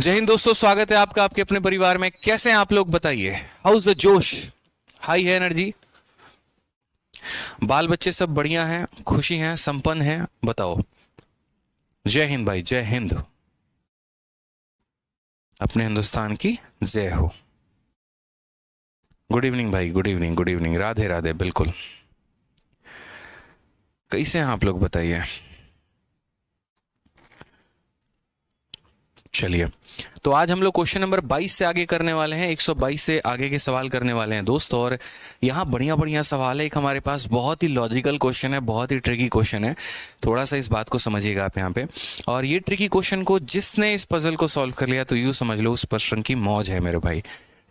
जय हिंद दोस्तों, स्वागत है आपका आपके अपने परिवार में। कैसे हैं आप लोग, बताइए। हाउस द जोश, हाई है एनर्जी, बाल बच्चे सब बढ़िया हैं, खुशी हैं, संपन्न हैं, बताओ। जय हिंद भाई, जय हिंद। अपने हिंदुस्तान की जय हो। गुड इवनिंग भाई, good evening, good evening, Radhe Radhe. बिल्कुल, कैसे हैं आप लोग, बताइए। चलिए, तो आज हम लोग क्वेश्चन नंबर 22 से आगे करने वाले हैं। 122 से आगे के सवाल करने वाले हैं दोस्त। और यहाँ बढ़िया बढ़िया सवाल है। एक हमारे पास बहुत ही लॉजिकल क्वेश्चन है, बहुत ही ट्रिकी क्वेश्चन है। थोड़ा सा इस बात को समझिएगा आप यहाँ पे। और ये ट्रिकी क्वेश्चन को जिसने इस पजल को सॉल्व कर लिया तो यूँ समझ लो उस पर्सन की मौज है मेरे भाई।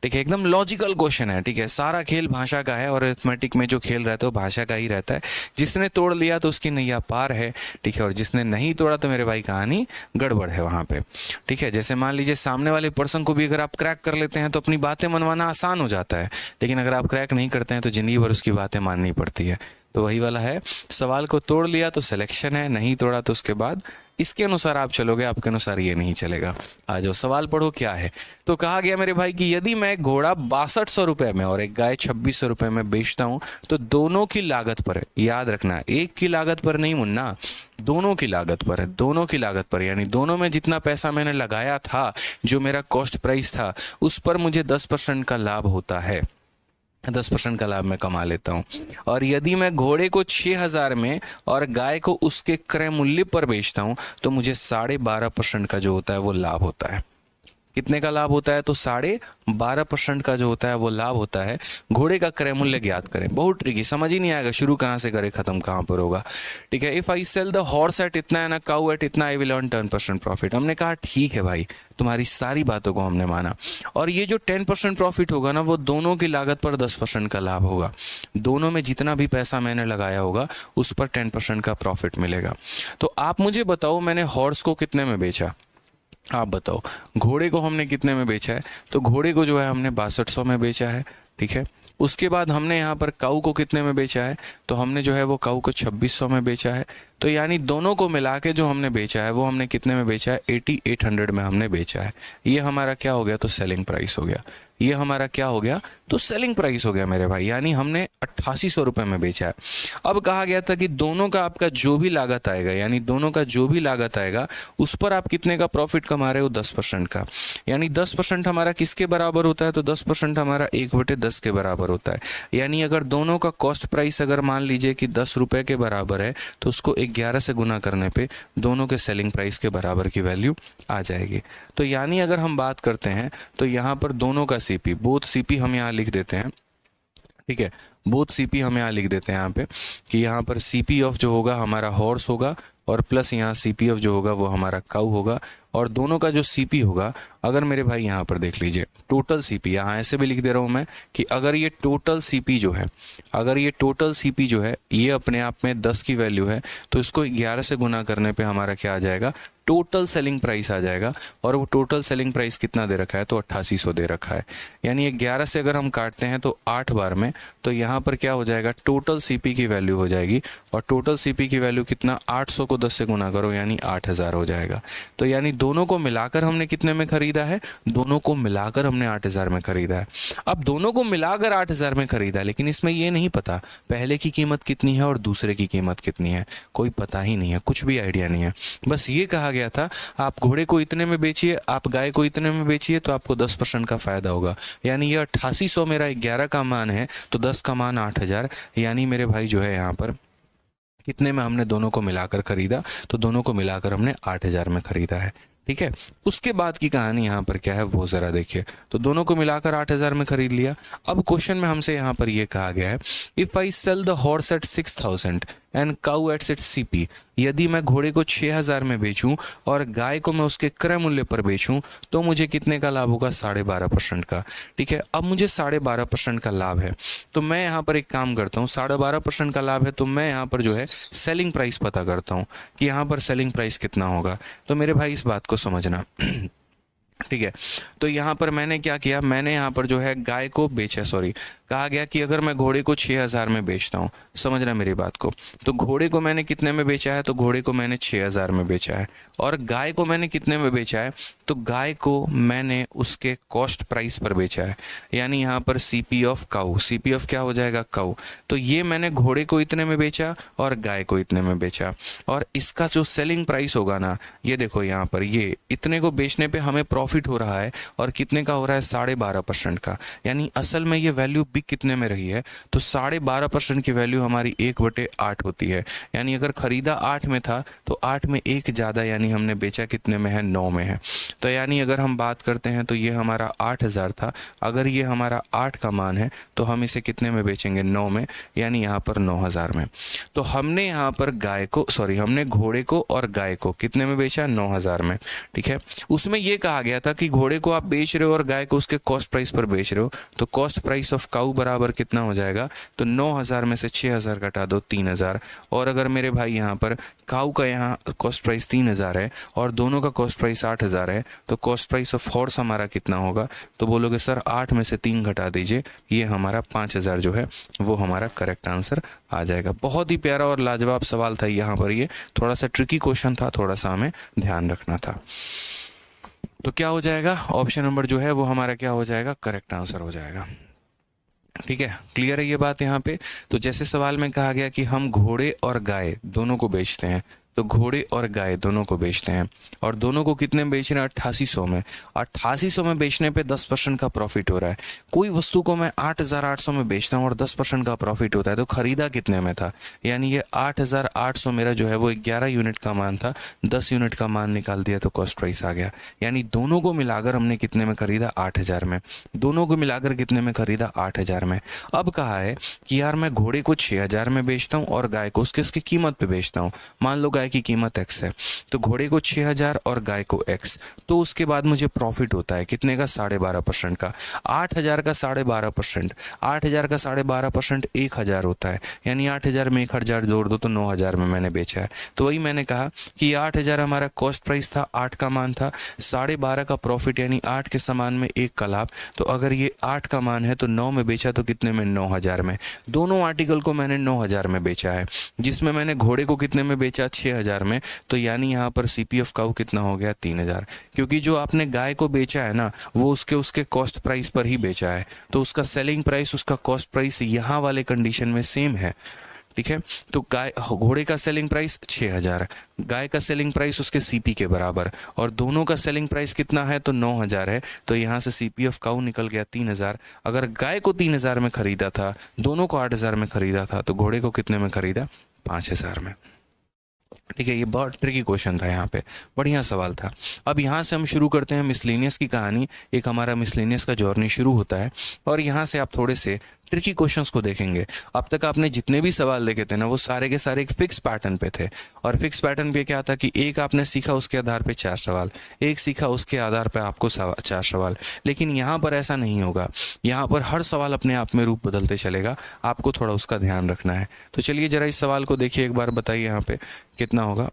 ठीक है, एकदम लॉजिकल क्वेश्चन है। ठीक है, सारा खेल भाषा का है और अरिथमेटिक में जो खेल रहता है वो भाषा का ही रहता है। जिसने तोड़ लिया तो उसकी नैया पार है। ठीक है, और जिसने नहीं तोड़ा तो मेरे भाई कहानी गड़बड़ है वहाँ पे। ठीक है, जैसे मान लीजिए सामने वाले पर्सन को भी अगर आप क्रैक कर लेते हैं तो अपनी बातें मनवाना आसान हो जाता है, लेकिन अगर आप क्रैक नहीं करते हैं तो जिंदगी भर उसकी बातें माननी पड़ती है। तो वही वाला है, सवाल को तोड़ लिया तो सिलेक्शन है, नहीं तोड़ा तो उसके बाद इसके अनुसार आप चलोगे, आपके अनुसार ये नहीं चलेगा। आ जाओ, सवाल पढ़ो क्या है। तो कहा गया मेरे भाई कि यदि मैं एक घोड़ा 6200 रुपये में और एक गाय 2600 रुपये में बेचता हूं तो दोनों की लागत पर, याद रखना एक की लागत पर नहीं मुन्ना, दोनों की लागत पर है, दोनों की लागत पर, यानी दोनों में जितना पैसा मैंने लगाया था, जो मेरा कॉस्ट प्राइस था, उस पर मुझे 10% का लाभ होता है। 10% का लाभ मैं कमा लेता हूँ। और यदि मैं घोड़े को 6000 में और गाय को उसके क्रय मूल्य पर बेचता हूँ तो मुझे 12.5% का जो होता है वो लाभ होता है। कितने का लाभ होता है? तो 12.5% का जो होता है वो लाभ होता है। घोड़े का क्रय मूल्य ज्ञात करें। बहुत ट्रिकी, समझ ही नहीं आएगा शुरू कहाँ से करें, खत्म कहाँ पर होगा। ठीक है, if I sell the horse at इतना एंड अ काऊ एट इतना आई विल अर्न 10% प्रॉफिट। हमने कहा ठीक है भाई, तुम्हारी सारी बातों को हमने माना। और ये जो 10% प्रॉफिट होगा ना, वो दोनों की लागत पर 10% का लाभ होगा। दोनों में जितना भी पैसा मैंने लगाया होगा उस पर 10% का प्रॉफिट मिलेगा। तो आप मुझे बताओ, मैंने हॉर्स को कितने में बेचा? आप बताओ। घोड़े को हमने कितने में बेचा है? तो घोड़े को जो है हमने 6200 में बेचा है। ठीक है, उसके बाद हमने यहाँ पर काऊ को कितने में बेचा है? तो हमने जो है वो काऊ को 2600 में बेचा है। तो यानी दोनों को मिला के जो हमने बेचा है वो हमने कितने में बेचा है? 8800 में हमने बेचा है। ये हमारा क्या हो गया? तो सेलिंग प्राइस हो गया। ये हमारा क्या हो गया? तो सेलिंग प्राइस हो गया मेरे भाई, यानी हमने 8800 रुपये में बेचा है। अब कहा गया था कि दोनों का आपका जो भी लागत आएगा, यानी दोनों का जो भी लागत आएगा उस पर आप कितने का प्रॉफिट कमा रहे हो? 10% का। यानी 10% हमारा किसके बराबर होता है? तो 10% हमारा 1/10 के बराबर होता है। यानी अगर दोनों का कॉस्ट प्राइस अगर मान लीजिए कि 10 रुपये के बराबर है तो उसको 11 से गुना करने पे दोनों के सेलिंग प्राइस के बराबर की वैल्यू आ जाएगी। तो यानी अगर हम बात करते हैं तो यहाँ पर दोनों का सीपी, बोथ सीपी हम यहाँ लिख देते हैं। ठीक है, बोथ सीपी हम यहाँ लिख देते हैं यहाँ पे कि यहाँ पर सीपी ऑफ जो होगा हमारा हॉर्स होगा और प्लस यहाँ सीपी ऑफ जो होगा वो हमारा काऊ होगा। और दोनों का जो सीपी होगा, अगर मेरे भाई यहाँ पर देख लीजिए टोटल सीपी, यहाँ ऐसे भी लिख दे रहा हूँ मैं कि अगर ये टोटल सीपी जो है, अगर ये टोटल सीपी जो है ये अपने आप में 10 की वैल्यू है तो इसको 11 से गुना करने पे हमारा क्या आ जाएगा? टोटल सेलिंग प्राइस आ जाएगा। और वो टोटल सेलिंग प्राइस कितना दे रखा है? तो 8800 दे रखा है। यानी 11 से अगर हम काटते हैं तो 8 बार में, तो यहाँ पर क्या हो जाएगा? टोटल सीपी की वैल्यू हो जाएगी। और टोटल सीपी की वैल्यू कितना? 800 को 10 से गुना करो यानी 8000 हो जाएगा। तो यानी दोनों को मिलाकर हमने कितने में खरीदा है? दोनों को मिलाकर हमने 8000 में खरीदा है। अब दोनों को मिलाकर 8000 में खरीदा, लेकिन इसमें ये नहीं पता पहले की कीमत कितनी है और दूसरे की कीमत कितनी है। कोई पता ही नहीं है, कुछ भी आइडिया नहीं है। बस ये कहा गया था आप घोड़े को इतने में बेचिए, आप गाय को इतने में बेचिए तो आपको 10% का फायदा होगा। यानी ये 8800 मेरा 11 का मान है तो 10 का मान 8000। यानी मेरे भाई जो है यहाँ पर कितने में हमने दोनों को मिलाकर खरीदा? तो दोनों को मिलाकर हमने 8000 में खरीदा है। ठीक है, उसके बाद की कहानी यहाँ पर क्या है वो जरा देखिए। तो दोनों को मिलाकर 8000 में खरीद लिया। अब क्वेश्चन में हमसे यहाँ पर ये कहा गया है, if I sell the horse at 6000 and cow at its CP, यदि मैं घोड़े को 6000 में बेचूं और गाय को मैं उसके क्रय मूल्य पर बेचूं तो मुझे कितने का लाभ होगा? 12.5% का। ठीक है, अब मुझे 12.5% का लाभ है तो मैं यहाँ पर एक काम करता हूँ, 12.5% का लाभ है तो मैं यहाँ पर जो है सेलिंग प्राइस पता करता हूँ कि यहाँ पर सेलिंग प्राइस कितना होगा। तो मेरे भाई इस बात को समझना। ठीक है, तो यहाँ पर मैंने क्या किया? मैंने यहाँ पर जो है गाय को बेचा, सॉरी कहा गया कि अगर मैं घोड़े को 6,000 में बेचता हूँ, समझना मेरी बात को, तो घोड़े को मैंने कितने में बेचा है, तो घोड़े को मैंने 6,000 में बेचा है। और गाय को मैंने कितने में बेचा है, तो गाय को मैंने उसके कॉस्ट प्राइस पर बेचा है, यानी यहाँ पर CP of cow, CP of क्या हो जाएगा, काऊ। तो ये मैंने घोड़े को इतने में बेचा और गाय को इतने में बेचा, और इसका जो सेलिंग प्राइस होगा ना, ये देखो यहाँ पर, ये इतने को बेचने पे हमें प्रॉफिट हो रहा है, और कितने का हो रहा है, 12.5% का। यानी असल में ये वैल्यू बिक कितने में रही है, तो 12.5% की वैल्यू हमारी 1/8 होती है। यानी अगर खरीदा 8 में था तो 8 में 1 ज़्यादा, यानी हमने बेचा कितने में है, 9 में है। तो यानी अगर हम बात करते हैं तो ये हमारा 8,000 था, अगर ये हमारा 8 का मान है तो हम इसे कितने में बेचेंगे, 9 में, यानी यहाँ पर 9,000 में। तो हमने यहाँ पर हमने घोड़े को और गाय को कितने में बेचा, 9,000 में। ठीक है, उसमें ये कहा गया था कि घोड़े को आप बेच रहे हो और गाय को उसके कॉस्ट प्राइस पर बेच रहे हो, तो कॉस्ट प्राइस ऑफ काऊ बराबर कितना हो जाएगा, तो 9,000 में से 6,000 घटा दो, 3,000। और अगर मेरे भाई यहाँ पर काऊ का यहाँ कॉस्ट प्राइस 3,000 है और दोनों का कॉस्ट प्राइस 8,000 है, तो कॉस्ट प्राइस ऑफ हॉर्स हमारा कितना होगा, तो बोलोगे सर 8 में से 3 घटा दीजिए, ये हमारा 5,000 जो है वो हमारा करेक्ट आंसर आ जाएगा। बहुत ही प्यारा और लाजवाब सवाल था यहाँ पर, ये थोड़ा सा ट्रिकी क्वेश्चन था, थोड़ा सा हमें ध्यान रखना था। तो क्या हो जाएगा, ऑप्शन नंबर जो है वो हमारा क्या हो जाएगा, करेक्ट आंसर हो जाएगा। ठीक है, क्लियर है ये बात यहाँ पे। तो जैसे सवाल में कहा गया कि हम घोड़े और गाय दोनों को बेचते हैं, तो घोड़े और गाय दोनों को बेचते हैं, और दोनों को कितने में बेच रहे हैं, 8800 में। 8800 में बेचने पे 10% का प्रॉफिट हो रहा है। कोई वस्तु को मैं 8,800 में बेचता हूँ और 10% का प्रॉफिट होता है, तो खरीदा कितने में था, यानी ये 8,800 मेरा जो है वो 11 यूनिट का मान था, 10 यूनिट का मान निकाल दिया तो कॉस्ट प्राइस आ गया। यानी दोनों को मिलाकर हमने कितने में खरीदा, 8,000 में। दोनों को मिलाकर कितने में खरीदा, 8,000 में। अब कहा है कि यार मैं घोड़े को 6,000 में बेचता हूँ और गाय को उसकी कीमत पे बेचता हूँ। मान लो गाय की कीमत x है, तो घोड़े को 6,000 और गाय को x, तो उसके बाद मुझे प्रॉफिट होता है कितने का, 12.5% का। 8,000 का 12.5%, 8,000 का 12.5% 1,000 होता है, यानी 8,000 में 1,000 जोड़ दो तो 9,000 में मैंने बेचा है। तो वही मैंने कहा कि 8,000 हमारा कॉस्ट प्राइस था, 8 का मान था, 12.5 का प्रॉफिट, यानी 8 के समान में 1 का लाभ। तो अगर ये 8 का मान है तो 9 में बेचा तो कितने में, 9,000 में। दोनों आर्टिकल को मैंने 9,000 में बेचा है, जिसमें मैंने घोड़े को कितने में बेचा, 6,000 में। तो यानी यहाँ पर सीपी ऑफ काऊ कितना हो गया, 3,000। क्योंकि जो आपने गाय को बेचा है ना, वो उसके कॉस्ट प्राइस पर ही बेचा है, तो उसका सेलिंग प्राइस, उसका कॉस्ट प्राइस यहाँ वाले कंडीशन में सेम है। ठीक है, तो घोड़े का सेलिंग प्राइस 6,000, गाय का सेलिंग प्राइस उसके सीपी के बराबर, और दोनों का सेलिंग प्राइस कितना है, तो 9,000 है। तो यहाँ से सीपी ऑफ काऊ निकल गया 3,000। अगर गाय को 3,000 में खरीदा था, दोनों को 8,000 में खरीदा था, तो घोड़े को कितने में खरीदा, 5,000 में। ठीक है, ये बहुत ट्रिकी क्वेश्चन था, यहाँ पे बढ़िया सवाल था। अब यहाँ से हम शुरू करते हैं मिसलेनियस की कहानी। एक हमारा मिसलेनियस का जर्नी शुरू होता है, और यहाँ से आप थोड़े से ट्रिकी क्वेश्चंस को देखेंगे। अब तक आपने जितने भी सवाल देखे थे ना, वो सारे के सारे एक फिक्स पैटर्न पे थे, और फिक्स पैटर्न पे क्या था कि एक आपने सीखा उसके आधार पे 4 सवाल, एक सीखा उसके आधार पे आपको 4 सवाल। लेकिन यहाँ पर ऐसा नहीं होगा, यहाँ पर हर सवाल अपने आप में रूप बदलते चलेगा, आपको थोड़ा उसका ध्यान रखना है। तो चलिए जरा इस सवाल को देखिए एक बार, बताइए यहाँ पे कितना होगा।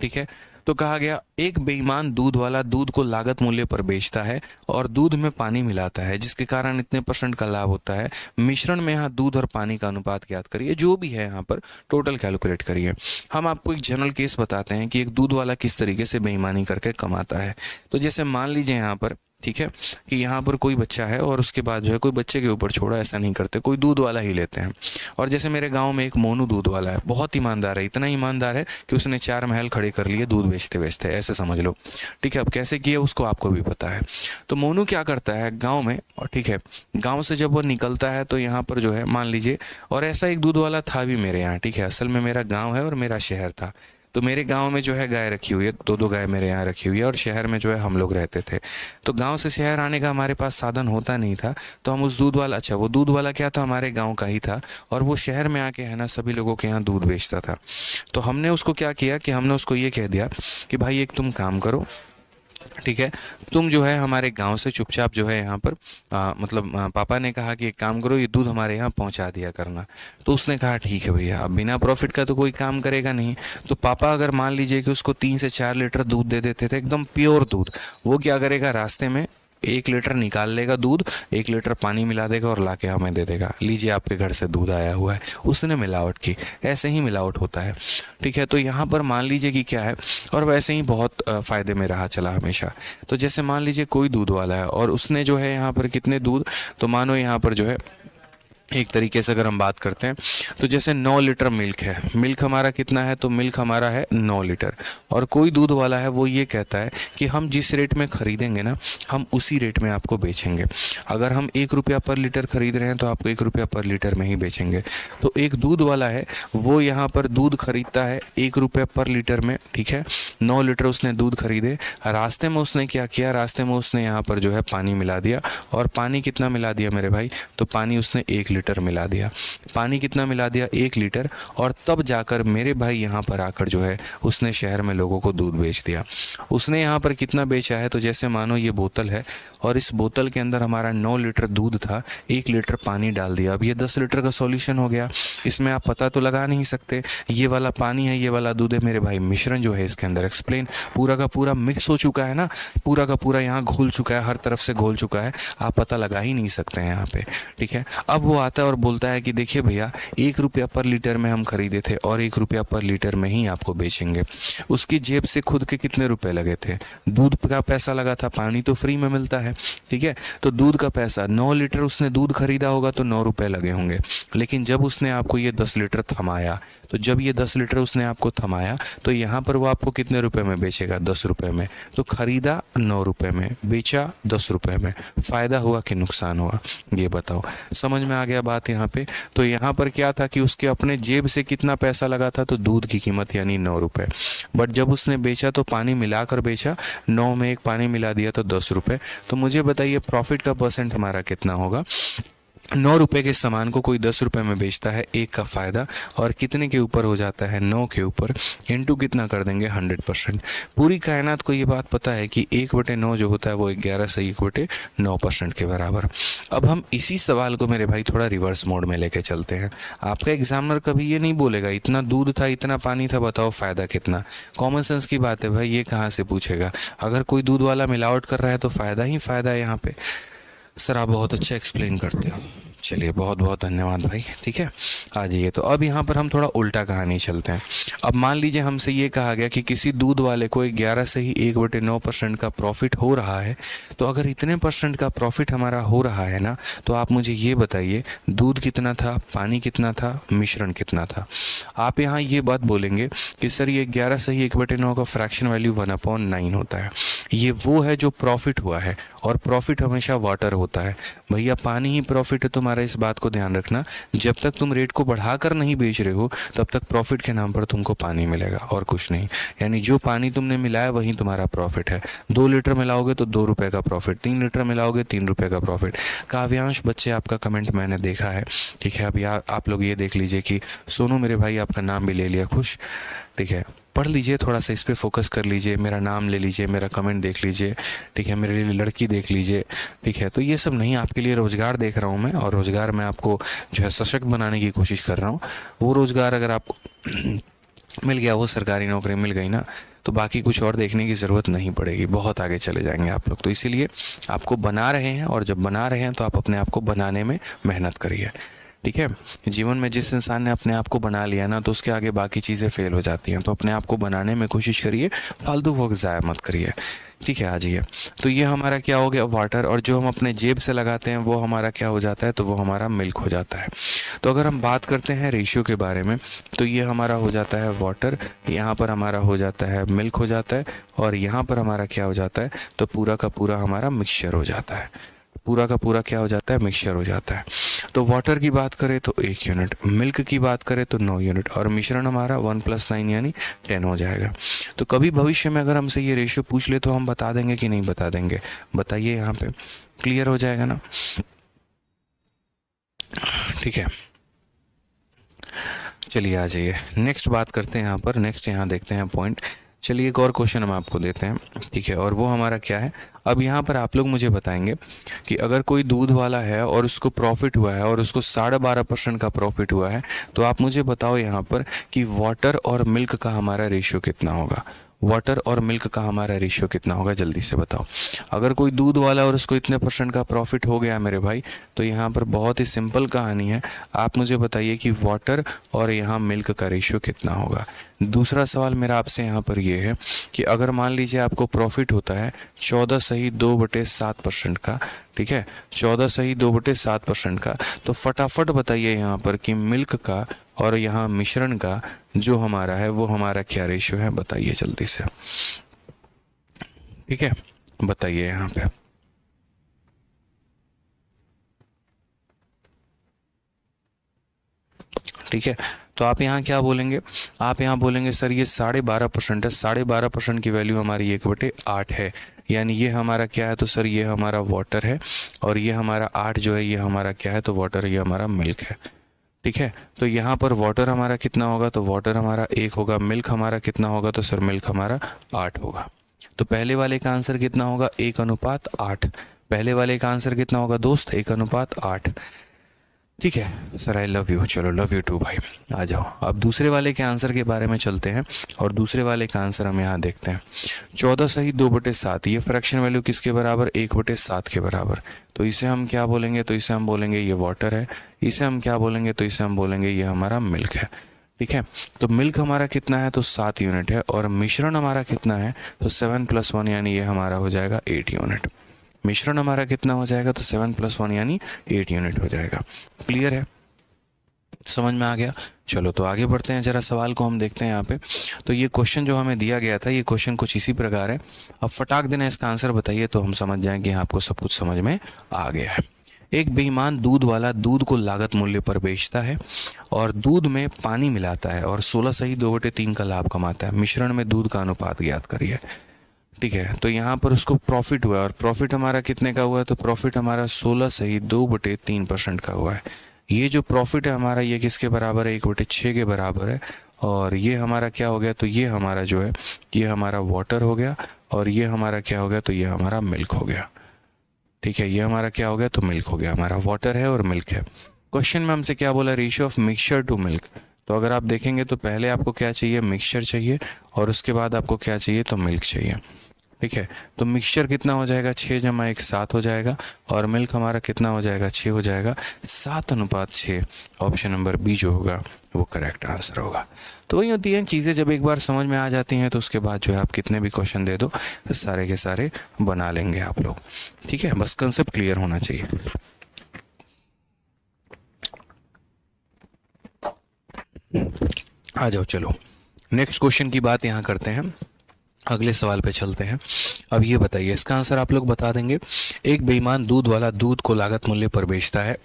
ठीक है, तो कहा गया एक बेईमान दूध वाला दूध को लागत मूल्य पर बेचता है और दूध में पानी मिलाता है, जिसके कारण इतने % का लाभ होता है। मिश्रण में यहाँ दूध और पानी का अनुपात ज्ञात करिए, जो भी है यहाँ पर टोटल कैलकुलेट करिए। हम आपको एक जनरल केस बताते हैं कि एक दूध वाला किस तरीके से बेईमानी करके कमाता है। तो जैसे मान लीजिए यहाँ पर, ठीक है, कि यहाँ पर कोई बच्चा है और उसके बाद जो है कोई बच्चे के ऊपर छोड़ा, ऐसा नहीं करते, कोई दूध वाला ही लेते हैं। और जैसे मेरे गांव में एक मोनू दूध वाला है, बहुत ईमानदार है, इतना ईमानदार है कि उसने 4 महल खड़े कर लिए दूध बेचते बेचते, ऐसे समझ लो। ठीक है, अब कैसे किया उसको आपको भी पता है। तो मोनू क्या करता है गाँव में, और ठीक है, गाँव से जब वो निकलता है तो यहाँ पर जो है मान लीजिए, और ऐसा एक दूध वाला था भी मेरे यहाँ। ठीक है, असल में मेरा गाँव है और मेरा शहर था, तो मेरे गांव में जो है गाय रखी हुई है, 2-2 गाय मेरे यहाँ रखी हुई है, और शहर में जो है हम लोग रहते थे। तो गांव से शहर आने का हमारे पास साधन होता नहीं था, तो हम उस दूध वाला, अच्छा वो दूध वाला क्या था, हमारे गांव का ही था, और वो शहर में आके है ना सभी लोगों के यहाँ दूध बेचता था। तो हमने उसको क्या किया कि हमने उसको ये कह दिया कि भाई एक तुम काम करो, ठीक है, तुम जो है हमारे गांव से चुपचाप जो है यहाँ पर पापा ने कहा कि एक काम करो, ये दूध हमारे यहाँ पहुँचा दिया करना। तो उसने कहा ठीक है भैया, अब बिना प्रॉफिट का तो कोई काम करेगा नहीं। तो पापा अगर मान लीजिए कि उसको 3 से 4 लीटर दूध दे देते थे, एकदम प्योर दूध, वो क्या करेगा, रास्ते में 1 लीटर निकाल लेगा दूध, 1 लीटर पानी मिला देगा और ला के हमें दे देगा, लीजिए आपके घर से दूध आया हुआ है। उसने मिलावट की, ऐसे ही मिलावट होता है। ठीक है, तो यहाँ पर मान लीजिए कि क्या है, और वैसे ही बहुत फ़ायदे में रहा चला हमेशा। तो जैसे मान लीजिए कोई दूध वाला है और उसने जो है यहाँ पर कितने दूध, तो मानो यहाँ पर जो है एक तरीके से अगर हम बात करते हैं तो जैसे 9 लीटर मिल्क है, मिल्क हमारा कितना है, तो मिल्क हमारा है 9 लीटर, और कोई दूध वाला है वो ये कहता है कि हम जिस रेट में ख़रीदेंगे ना, हम उसी रेट में आपको बेचेंगे। अगर हम 1 रुपया पर लीटर ख़रीद रहे हैं तो आपको 1 रुपया पर लीटर में ही बेचेंगे। तो एक दूध वाला है वो यहाँ पर दूध खरीदता है 1 रुपया पर लीटर में। ठीक है, 9 लीटर उसने दूध खरीदे, रास्ते में उसने क्या किया, रास्ते में उसने यहाँ पर जो है पानी मिला दिया, और पानी कितना मिला दिया मेरे भाई, तो पानी उसने 1 लीटर मिला दिया। पानी कितना मिला दिया, 1 लीटर, और तब जाकर मेरे भाई यहाँ पर आकर जो है उसने शहर में लोगों को दूध बेच दिया। उसने यहाँ पर कितना बेचा है, तो जैसे मानो ये बोतल है और इस बोतल के अंदर हमारा 9 लीटर दूध था, 1 लीटर पानी डाल दिया। अब ये 10 लीटर का सॉल्यूशन हो गया। इसमें आप पता तो लगा नहीं सकते ये वाला पानी है, ये वाला दूध है मेरे भाई, मिश्रण जो है इसके अंदर एक्सप्लेन पूरा का पूरा मिक्स हो चुका है ना, पूरा का पूरा यहाँ घुल चुका है, हर तरफ से घोल चुका है, आप पता लगा ही नहीं सकते हैं यहाँ पे। ठीक है, अब वो आता है और बोलता है कि देखिए भैया 1 रुपया पर लीटर में हम खरीदे थे और 1 रुपया पर लीटर में ही आपको बेचेंगे। उसकी जेब से खुद के कितने रुपए लगे थे, दूध का पैसा लगा था, पानी तो फ्री में मिलता है। ठीक है, तो दूध का पैसा, 9 लीटर उसने दूध खरीदा होगा तो 9 रुपए लगे होंगे। लेकिन जब उसने आपको ये 10 लीटर थमाया, तो जब ये 10 लीटर उसने आपको थमाया तो यहाँ पर वो आपको कितने रुपए में बेचेगा, 10 रुपए में। तो खरीदा 9 रुपए में, बेचा 10 रुपए में, फायदा हुआ कि नुकसान हुआ, ये बताओ। समझ में आ गया बात यहाँ पे। तो यहाँ पर क्या था कि उसके अपने जेब से कितना पैसा लगा था, तो दूध की कीमत यानी 9 रुपए, बट जब उसने बेचा तो पानी मिलाकर बेचा, 9 में 1 पानी मिला दिया तो 10 रुपए। तो मुझे बताइए प्रॉफिट का परसेंट हमारा कितना होगा। 9 रुपए के सामान को कोई 10 रुपए में बेचता है, 1 का फ़ायदा, और कितने के ऊपर हो जाता है, 9 के ऊपर, इंटू कितना कर देंगे, 100%। पूरी कायनात को ये बात पता है कि 1/9 जो होता है वो 11 से 1/9% के बराबर। अब हम इसी सवाल को मेरे भाई थोड़ा रिवर्स मोड में लेके चलते हैं। आपका एग्जामिनर कभी ये नहीं बोलेगा इतना दूध था, इतना पानी था, बताओ फ़ायदा कितना। कॉमन सेंस की बात है भाई, ये कहाँ से पूछेगा। अगर कोई दूध वाला मिलावट कर रहा है तो फ़ायदा ही फ़ायदा है यहाँ पे। सर आप बहुत अच्छा एक्सप्लेन करते हो, चलिए बहुत बहुत धन्यवाद भाई। ठीक है, आ जाइए। तो अब यहाँ पर हम थोड़ा उल्टा कहानी चलते हैं। अब मान लीजिए हमसे ये कहा गया कि किसी दूध वाले को 11 से ही 1/9% का प्रॉफिट हो रहा है। तो अगर इतने परसेंट का प्रॉफिट हमारा हो रहा है ना, तो आप मुझे ये बताइए दूध कितना था, पानी कितना था, मिश्रण कितना था। आप यहाँ ये बात बोलेंगे कि सर ये 11 से ही 1/9 का फ्रैक्शन वैल्यू 1/9 होता है। ये वो है जो प्रॉफिट हुआ है, और प्रॉफिट हमेशा वाटर होता है। भैया पानी ही प्रॉफिट है तुम्हारा, इस बात को ध्यान रखना। जब तक तुम रेट को बढ़ाकर नहीं बेच रहे हो तब तक प्रॉफिट के नाम पर तुमको पानी मिलेगा और कुछ नहीं। यानी जो पानी तुमने मिलाया वही तुम्हारा प्रॉफिट है। 2 लीटर मिलाओगे तो 2 रुपए का प्रॉफिट, 3 लीटर मिलाओगे 3 रुपए का प्रॉफिट। काव्यांश बच्चे आपका कमेंट मैंने देखा है। ठीक है, अब आप लोग ये देख लीजिए कि सोनू मेरे भाई आपका नाम भी ले लिया, खुश। ठीक है, पढ़ लीजिए, थोड़ा सा इस पे फोकस कर लीजिए, मेरा नाम ले लीजिए, मेरा कमेंट देख लीजिए। ठीक है, मेरे लिए लड़की देख लीजिए। ठीक है, तो ये सब नहीं, आपके लिए रोज़गार देख रहा हूँ मैं, और रोज़गार में आपको जो है सशक्त बनाने की कोशिश कर रहा हूँ। वो रोज़गार अगर आपको मिल गया, वो सरकारी नौकरी मिल गई ना, तो बाकी कुछ और देखने की ज़रूरत नहीं पड़ेगी, बहुत आगे चले जाएंगे आप लोग। तो इसीलिए आपको बना रहे हैं, और जब बना रहे हैं तो आप अपने आप को बनाने में मेहनत करिए। ठीक है, जीवन में जिस इंसान ने अपने आप को बना लिया ना, तो उसके आगे बाकी चीज़ें फेल हो जाती हैं। तो अपने आप को बनाने में कोशिश करिए, फालतू वक्त ज़ाया मत करिए। ठीक है, आ जाइए। तो ये हमारा क्या हो गया, वाटर, और जो हम अपने जेब से लगाते हैं वो हमारा क्या हो जाता है, तो वो हमारा मिल्क हो जाता है। तो अगर हम बात करते हैं रेशियो के बारे में, तो ये हमारा हो जाता है वाटर, यहाँ पर हमारा हो जाता है मिल्क हो जाता है, और यहाँ पर हमारा क्या हो जाता है, तो पूरा का पूरा हमारा मिक्सचर हो जाता है। पूरा का पूरा क्या हो जाता है, मिक्सचर हो जाता है। तो वाटर की बात करें तो 1 यूनिट, मिल्क की बात करें तो 9 यूनिट, और मिश्रण हमारा 1 + 9 यानी 10 हो जाएगा। तो कभी भविष्य में अगर हमसे ये रेशियो पूछ ले तो हम बता देंगे कि नहीं बता देंगे, बताइए, यहाँ पे क्लियर हो जाएगा ना। ठीक है, चलिए आ जाइए, नेक्स्ट बात करते हैं यहाँ पर। नेक्स्ट यहाँ देखते हैं पॉइंट। चलिए एक और क्वेश्चन हम आपको देते हैं। ठीक है, और वो हमारा क्या है, अब यहाँ पर आप लोग मुझे बताएंगे कि अगर कोई दूध वाला है और उसको प्रॉफिट हुआ है और उसको 12.5% का प्रॉफिट हुआ है, तो आप मुझे बताओ यहाँ पर कि वाटर और मिल्क का हमारा रेशियो कितना होगा। वाटर और मिल्क का हमारा रेशियो कितना होगा, जल्दी से बताओ। अगर कोई दूध वाला और उसको इतने % का प्रॉफिट हो गया मेरे भाई, तो यहाँ पर बहुत ही सिंपल कहानी है, आप मुझे बताइए कि वाटर और यहाँ मिल्क का रेशियो कितना होगा। दूसरा सवाल मेरा आपसे यहाँ पर ये है कि अगर मान लीजिए आपको प्रॉफिट होता है 14.2/7% का, ठीक है, 14.2/7% का, तो फटाफट बताइए यहाँ पर कि मिल्क का और यहाँ मिश्रण का जो हमारा है वो हमारा क्या रेशियो है, बताइए जल्दी से। ठीक है, बताइए यहाँ पे। ठीक है, तो आप यहाँ क्या बोलेंगे, आप यहाँ बोलेंगे सर ये 12.5% है, 12.5% की वैल्यू हमारी 1/8 है, यानी ये हमारा क्या है, तो सर ये हमारा वाटर है, और ये हमारा 8 जो है ये हमारा क्या है, तो वाटर, ये हमारा मिल्क है। ठीक है, तो यहाँ पर वाटर हमारा कितना होगा, तो वाटर हमारा 1 होगा, मिल्क हमारा कितना होगा, तो सर मिल्क हमारा 8 होगा। तो पहले वाले का आंसर कितना होगा, 1:8। पहले वाले का आंसर कितना होगा दोस्त, 1:8। ठीक है सर, आई लव यू, चलो लव यू टू भाई, आ जाओ। अब दूसरे वाले के आंसर के बारे में चलते हैं, और दूसरे वाले का आंसर हम यहाँ देखते हैं। 14.2/7, ये फ्रैक्शन वैल्यू किसके बराबर, 1/7 के बराबर। तो इसे हम क्या बोलेंगे, तो इसे हम बोलेंगे ये वाटर है, इसे हम क्या बोलेंगे, तो इसे हम बोलेंगे ये हमारा मिल्क है। ठीक है, तो मिल्क हमारा कितना है, तो 7 यूनिट है, और मिश्रण हमारा कितना है, तो 7 + 1 यानी ये हमारा हो जाएगा 8 यूनिट। मिश्रण हमारा कितना हो जाएगा, तो 7 + 1 यानी 8 यूनिट हो जाएगा। क्लियर है, समझ में आ गया। चलो तो आगे बढ़ते हैं, जरा सवाल को हम देखते हैं यहाँ पे। तो ये क्वेश्चन जो हमें दिया गया था, ये क्वेश्चन कुछ इसी प्रकार है। अब फटाक देना इसका आंसर बताइए, तो हम समझ जाएंगे आपको सब कुछ समझ में आ गया है। एक बेईमान दूध वाला दूध को लागत मूल्य पर बेचता है और दूध में पानी मिलाता है और 16.2/3 का लाभ कमाता है। मिश्रण में दूध का अनुपात ज्ञात करिए। ठीक है, तो यहाँ पर उसको प्रॉफिट हुआ, और प्रॉफिट हमारा कितने का हुआ है, तो प्रॉफिट हमारा 16.2/3% का हुआ है। ये जो प्रॉफिट है हमारा, ये किसके बराबर है, 1/6 के बराबर है। और ये हमारा क्या हो गया, तो ये हमारा जो है ये हमारा वाटर हो गया, और ये हमारा क्या हो गया, तो ये हमारा मिल्क हो गया। ठीक है, ये हमारा क्या हो गया, तो मिल्क हो गया, हमारा वाटर है और मिल्क है। क्वेश्चन में हमसे क्या बोला, ratio of mixture to milk. तो अगर आप देखेंगे तो पहले आपको क्या चाहिए, मिक्सचर चाहिए, और उसके बाद आपको क्या चाहिए, तो मिल्क चाहिए। ठीक है, तो मिक्सचर कितना हो जाएगा, 6 + 1 7 हो जाएगा, और मिल्क हमारा कितना हो जाएगा, 6 हो जाएगा। 7:6, ऑप्शन नंबर बी जो होगा वो करेक्ट आंसर होगा। तो वही होती हैं चीज़ें, जब एक बार समझ में आ जाती हैं तो उसके बाद जो है आप कितने भी क्वेश्चन दे दो सारे के सारे बना लेंगे आप लोग। ठीक है, बस कंसेप्ट क्लियर होना चाहिए। आ जाओ, चलो नेक्स्ट क्वेश्चन की बात यहाँ करते हैं, अगले सवाल पे चलते हैं। अब ये बताइए, इसका आंसर आप लोग बता देंगे। एक बेईमान दूध वाला दूध को लागत मूल्य पर बेचता है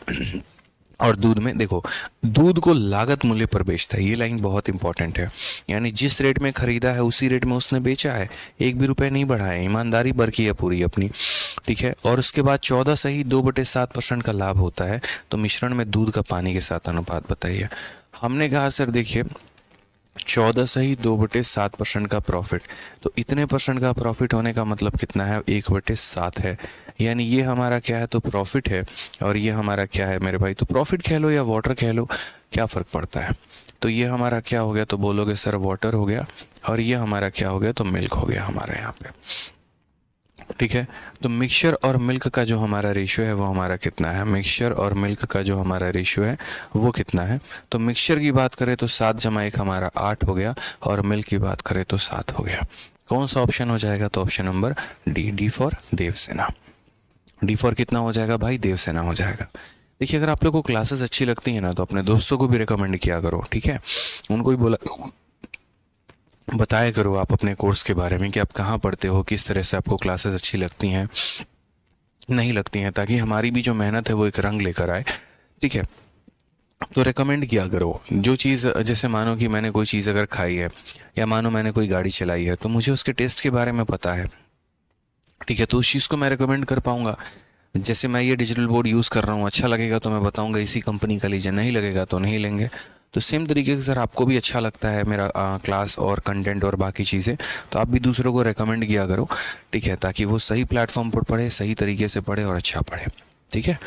और दूध में, देखो, दूध को लागत मूल्य पर बेचता है, ये लाइन बहुत इंपॉर्टेंट है, यानी जिस रेट में खरीदा है उसी रेट में उसने बेचा है, 1 भी रुपये नहीं बढ़ाए, ईमानदारी बरकी है पूरी अपनी। ठीक है, और उसके बाद 14.2/7% का लाभ होता है। तो मिश्रण में दूध का पानी के साथ अनुपात बताइए। हमने कहा सर देखिए 14.2/7% का प्रॉफिट, तो इतने % का प्रॉफिट होने का मतलब कितना है, 1/7 है, यानी ये हमारा क्या है, तो प्रॉफिट है, और ये हमारा क्या है मेरे भाई, तो प्रॉफिट कह लो या वाटर कह लो, क्या फ़र्क पड़ता है। तो ये हमारा क्या हो गया, तो बोलोगे सर वाटर हो गया, और ये हमारा क्या हो गया, तो मिल्क हो गया हमारे यहाँ पे। ठीक है, तो मिक्सचर और मिल्क का जो हमारा रेशियो है वो हमारा कितना है, मिक्सचर और मिल्क का जो हमारा रेशियो है वो कितना है। तो मिक्सचर की बात करें तो 7 + 1 हमारा 8 हो गया, और मिल्क की बात करें तो 7 हो गया। कौन सा ऑप्शन हो जाएगा, तो option number D, D for Devsena. D for कितना हो जाएगा भाई, देवसेना हो जाएगा। देखिए, अगर आप लोग को क्लासेस अच्छी लगती है ना, तो अपने दोस्तों को भी रिकमेंड किया करो। ठीक है, उनको भी बोला, बताया करो आप अपने कोर्स के बारे में कि आप कहाँ पढ़ते हो, किस तरह से आपको क्लासेस अच्छी लगती हैं, नहीं लगती हैं, ताकि हमारी भी जो मेहनत है वो एक रंग लेकर आए। ठीक है, तो रेकमेंड किया करो। जो चीज़, जैसे मानो कि मैंने कोई चीज़ अगर खाई है, या मानो मैंने कोई गाड़ी चलाई है, तो मुझे उसके टेस्ट के बारे में पता है। ठीक है, तो उस चीज़ को मैं रेकमेंड कर पाऊँगा। जैसे मैं ये डिजिटल बोर्ड यूज़ कर रहा हूँ, अच्छा लगेगा तो मैं बताऊँगा इसी कंपनी का लीजिए, नहीं लगेगा तो नहीं लेंगे। तो सेम तरीके से सर आपको भी अच्छा लगता है मेरा क्लास और कंटेंट और बाकी चीज़ें, तो आप भी दूसरों को रेकमेंड किया करो। ठीक है, ताकि वो सही प्लेटफॉर्म पर पढ़े, सही तरीके से पढ़े और अच्छा पढ़े। ठीक है,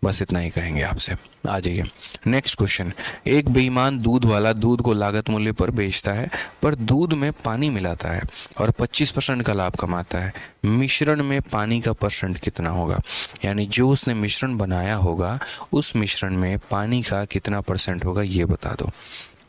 बस इतना ही कहेंगे आपसे। आ जाइए नेक्स्ट क्वेश्चन। एक बेईमान दूध वाला दूध को लागत मूल्य पर बेचता है पर दूध में पानी मिलाता है और 25% का लाभ कमाता है। मिश्रण में पानी का परसेंट कितना होगा? यानी जो उसने मिश्रण बनाया होगा उस मिश्रण में पानी का कितना परसेंट होगा ये बता दो।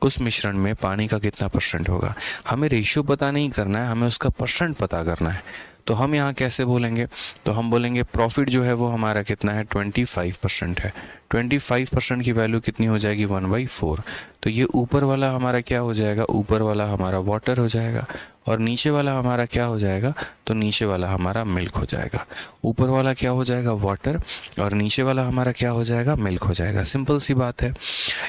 उस मिश्रण में पानी का कितना परसेंट होगा? हमें रेशियो पता नहीं करना है, हमें उसका परसेंट पता करना है। तो हम यहाँ कैसे बोलेंगे? तो हम बोलेंगे प्रॉफिट जो है वो हमारा कितना है, 25% है। 25% की वैल्यू कितनी हो जाएगी, 1/4। तो ये ऊपर वाला हमारा क्या हो जाएगा, ऊपर वाला हमारा वाटर हो जाएगा और नीचे वाला हमारा क्या हो जाएगा, तो नीचे वाला हमारा मिल्क हो जाएगा। ऊपर वाला क्या हो जाएगा, वाटर, और नीचे वाला हमारा क्या हो जाएगा, मिल्क हो जाएगा। सिंपल सी बात है।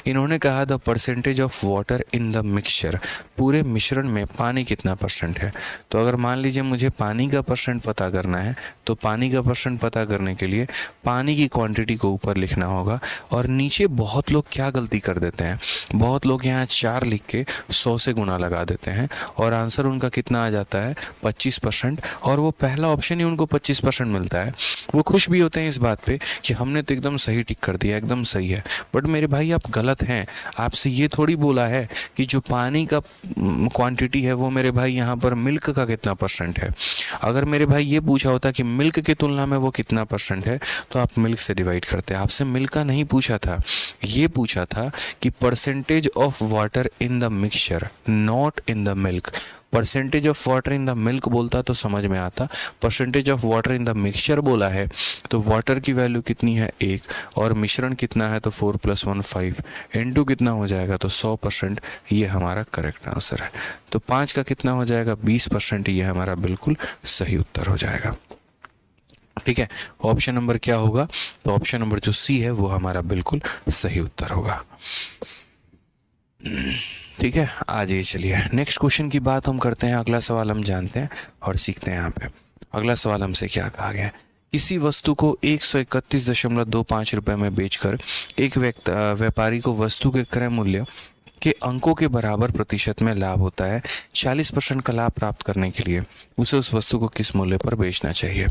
इन्होंने कहा the percentage of water in the mixture, पूरे मिश्रण में पानी कितना परसेंट है। तो अगर मान लीजिए मुझे पानी का परसेंट पता करना है तो पानी का परसेंट पता करने के लिए पानी की क्वांटिटी को ऊपर लिखना होगा और नीचे बहुत लोग क्या गलती कर देते हैं, बहुत लोग यहाँ 4 लिख के 100 से गुना लगा देते हैं और आंसर उनका कितना आ जाता है, 25%। और वो पहला ऑप्शन ही उनको 25% मिलता है। वो खुश भी होते हैं इस बात पे कि हमने तो एकदम सही टिक कर दिया, एकदम सही है। बट मेरे भाई आप गलत हैं। आपसे ये थोड़ी बोला है कि जो पानी का क्वांटिटी है वो मेरे भाई यहाँ पर मिल्क का कितना परसेंट है। अगर मेरे भाई ये पूछा होता कि मिल्क की तुलना में वो कितना परसेंट है तो आप मिल्क से डिवाइड करते। आपसे मिल्क का नहीं पूछा था, ये पूछा था कि percentage of water in the mixture, not in the milk. Percentage of water in the milk बोलता तो समझ में आता, percentage of water in the mixture बोला है तो वाटर की वैल्यू कितनी है, 1, और मिश्रण कितना है तो 4 + 1 5, इनटू कितना हो जाएगा तो 100%। ये हमारा करेक्ट आंसर है। तो 5 का कितना हो जाएगा, 20%। ये हमारा बिल्कुल सही उत्तर हो जाएगा। ठीक है, ऑप्शन नंबर क्या होगा, तो ऑप्शन नंबर जो सी है वो हमारा बिल्कुल सही उत्तर होगा। ठीक है, आ जाइए चलिए नेक्स्ट क्वेश्चन की बात हम करते हैं। अगला सवाल हम जानते हैं और सीखते हैं। यहाँ पे अगला सवाल हमसे क्या कहा गया है, किसी वस्तु को 131.25 रुपए में बेचकर एक व्यापारी को वस्तु के क्रय मूल्य के अंकों के बराबर प्रतिशत में लाभ होता है। 40% का लाभ प्राप्त करने के लिए उसे उस वस्तु को किस मूल्य पर बेचना चाहिए?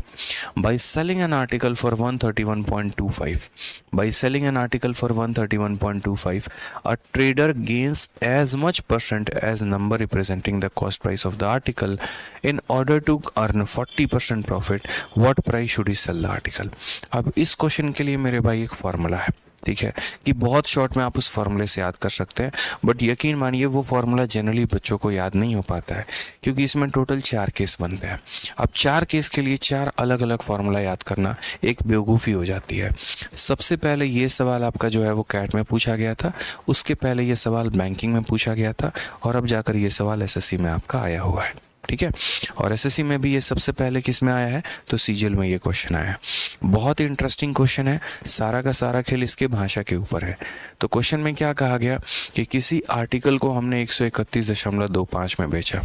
By selling an article for 131.25, by selling an article for 131.25 a trader gains as much percent as number representing the cost price of the article in order to earn 40% profit. What price should he sell the article? अब इस question के लिए मेरे भाई एक formula है, ठीक है, कि बहुत शॉर्ट में आप उस फॉर्मूले से याद कर सकते हैं। बट यकीन मानिए वो फॉर्मूला जनरली बच्चों को याद नहीं हो पाता है क्योंकि इसमें टोटल 4 केस बनते हैं। अब 4 केस के लिए 4 अलग अलग फॉर्मूला याद करना एक बेवकूफ़ी हो जाती है। सबसे पहले ये सवाल आपका जो है वो कैट में पूछा गया था, उसके पहले ये सवाल बैंकिंग में पूछा गया था और अब जाकर ये सवाल एसएससी में आपका आया हुआ है। ठीक है, और एसएससी में भी ये सबसे पहले किस में आया है, तो सीजीएल में ये क्वेश्चन आया है। बहुत ही इंटरेस्टिंग क्वेश्चन है, सारा का सारा खेल इसके भाषा के ऊपर है। तो क्वेश्चन में क्या कहा गया कि किसी आर्टिकल को हमने 131.25 में बेचा।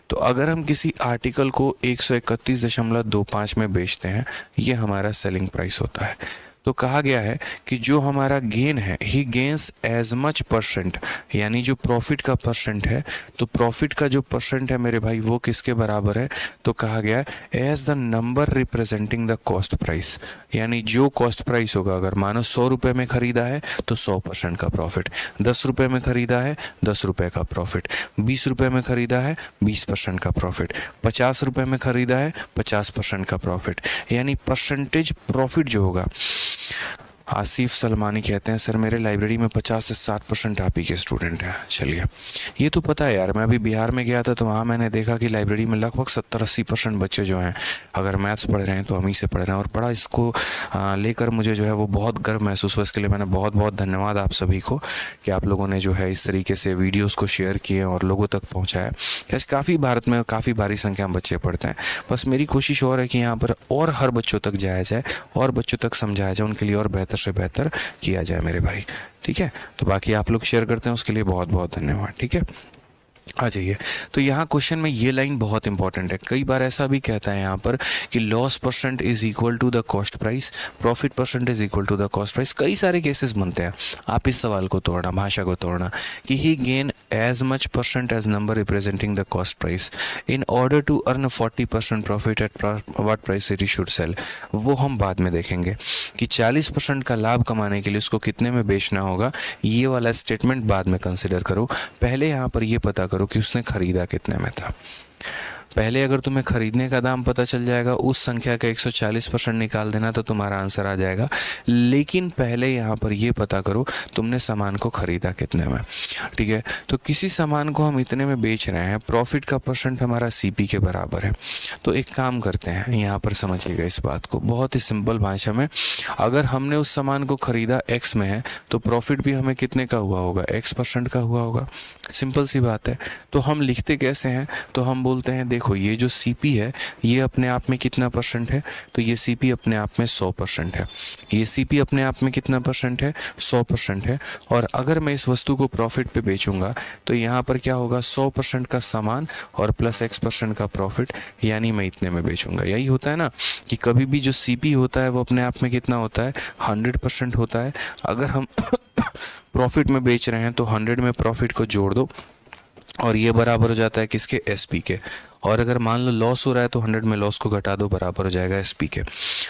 तो अगर हम किसी आर्टिकल को 131.25 में बेचते हैं, ये हमारा सेलिंग प्राइस होता है। तो कहा गया है कि जो हमारा गेन है, he gains as much percent, यानी जो प्रॉफिट का परसेंट है, तो प्रॉफिट का जो परसेंट है मेरे भाई वो किसके बराबर है, तो कहा गया है as the number representing the cost price, यानी जो कॉस्ट प्राइस होगा। अगर मानो 100 रुपये में खरीदा है तो 100% का प्रॉफिट, 10 रुपये में खरीदा है 10 रुपये का प्रॉफिट, 20 रुपये में खरीदा है 20% का प्रॉफिट, 50 रुपये में खरीदा है 50% का प्रॉफिट, यानी परसेंटेज प्रॉफिट जो होगा। आसिफ सलमानी कहते हैं सर मेरे लाइब्रेरी में 50 से 60% आप ही के स्टूडेंट हैं। चलिए, ये तो पता है यार, मैं अभी बिहार में गया था तो वहाँ मैंने देखा कि लाइब्रेरी में लगभग 70-80% बच्चे जो हैं अगर मैथ्स पढ़ रहे हैं तो हम ही से पढ़ रहे हैं। और बड़ा इसको लेकर मुझे जो है वो बहुत गर्व महसूस हुआ। इसके लिए मैंने बहुत बहुत धन्यवाद आप सभी को कि आप लोगों ने जो है इस तरीके से वीडियोज़ को शेयर किए और लोगों तक पहुँचाया। कैसे काफ़ी भारत में काफ़ी भारी संख्या में बच्चे पढ़ते हैं। बस मेरी कोशिश और है कि यहाँ पर और हर बच्चों तक जाया जाए और बच्चों तक समझाया जाए, उनके लिए और बेहतर से बेहतर किया जाए मेरे भाई। ठीक है, तो बाकी आप लोग शेयर करते हैं उसके लिए बहुत बहुत धन्यवाद। ठीक है, आ जाइए। तो यहाँ क्वेश्चन में ये लाइन बहुत इंपॉर्टेंट है। कई बार ऐसा भी कहता है यहाँ पर कि loss percent is equal to the cost price, profit percent is equal to the cost price. कई सारे केसेस बनते हैं। आप इस सवाल को तोड़ना, भाषा को तोड़ना कि he gain as much percent as number representing the cost price in order to earn 40% profit at what price it should sell. वो हम बाद में देखेंगे कि 40% का लाभ कमाने के लिए उसको कितने में बेचना होगा। ये वाला स्टेटमेंट बाद में कंसिडर करो। पहले यहाँ पर ये पता करो कि उसने खरीदा कितने में था। पहले अगर तुम्हें खरीदने का दाम पता चल जाएगा, उस संख्या का 140% निकाल देना तो तुम्हारा आंसर आ जाएगा। लेकिन पहले यहाँ पर ये पता करो तुमने सामान को खरीदा कितने में। ठीक है, तो किसी सामान को हम इतने में बेच रहे हैं, प्रॉफिट का परसेंट हमारा सीपी के बराबर है। तो एक काम करते हैं, यहाँ पर समझिएगा इस बात को बहुत ही सिंपल भाषा में। अगर हमने उस सामान को खरीदा एक्स में है तो प्रॉफिट भी हमें कितने का हुआ होगा, x% का हुआ होगा। सिंपल सी बात है। तो हम लिखते कैसे हैं, तो हम बोलते हैं देखो ये जो सीपी है ये अपने आप में कितना परसेंट है, तो ये सीपी अपने आप में 100% है। ये सीपी अपने आप में कितना परसेंट है, 100% है। और अगर मैं इस वस्तु को प्रॉफिट पे बेचूंगा तो यहाँ पर क्या होगा, 100% का सामान और प्लस x% का प्रॉफिट, यानी मैं इतने में बेचूंगा। यही होता है ना कि कभी भी जो सीपी होता है वो अपने आप में कितना होता है, 100% होता है। अगर हम प्रॉफिट में बेच रहे हैं तो 100 में प्रॉफिट को जोड़ दो और ये बराबर हो जाता है किसके, एसपी के। और अगर मान लो लॉस हो रहा है तो 100 में लॉस को घटा दो, बराबर हो जाएगा एसपी के।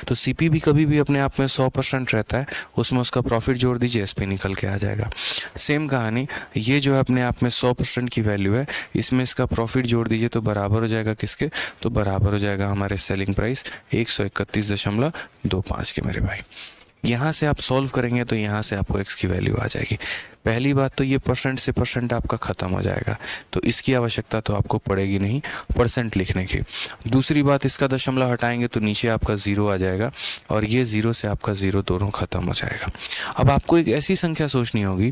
तो सीपी भी कभी भी अपने आप में 100% रहता है, उसमें उसका प्रॉफिट जोड़ दीजिए, एसपी निकल के आ जाएगा। सेम कहानी, ये जो है अपने आप में 100% की वैल्यू है, इसमें इसका प्रॉफिट जोड़ दीजिए तो बराबर हो जाएगा किसके, तो बराबर हो जाएगा हमारे सेलिंग प्राइस 131.25 के मेरे भाई। यहाँ से आप सॉल्व करेंगे तो यहाँ से आपको x की वैल्यू आ जाएगी। पहली बात तो ये परसेंट से परसेंट आपका ख़त्म हो जाएगा, तो इसकी आवश्यकता तो आपको पड़ेगी नहीं परसेंट लिखने की। दूसरी बात, इसका दशमलव हटाएंगे तो नीचे आपका ज़ीरो आ जाएगा और ये ज़ीरो से आपका ज़ीरो दोनों ख़त्म हो जाएगा। अब आपको एक ऐसी संख्या सोचनी होगी,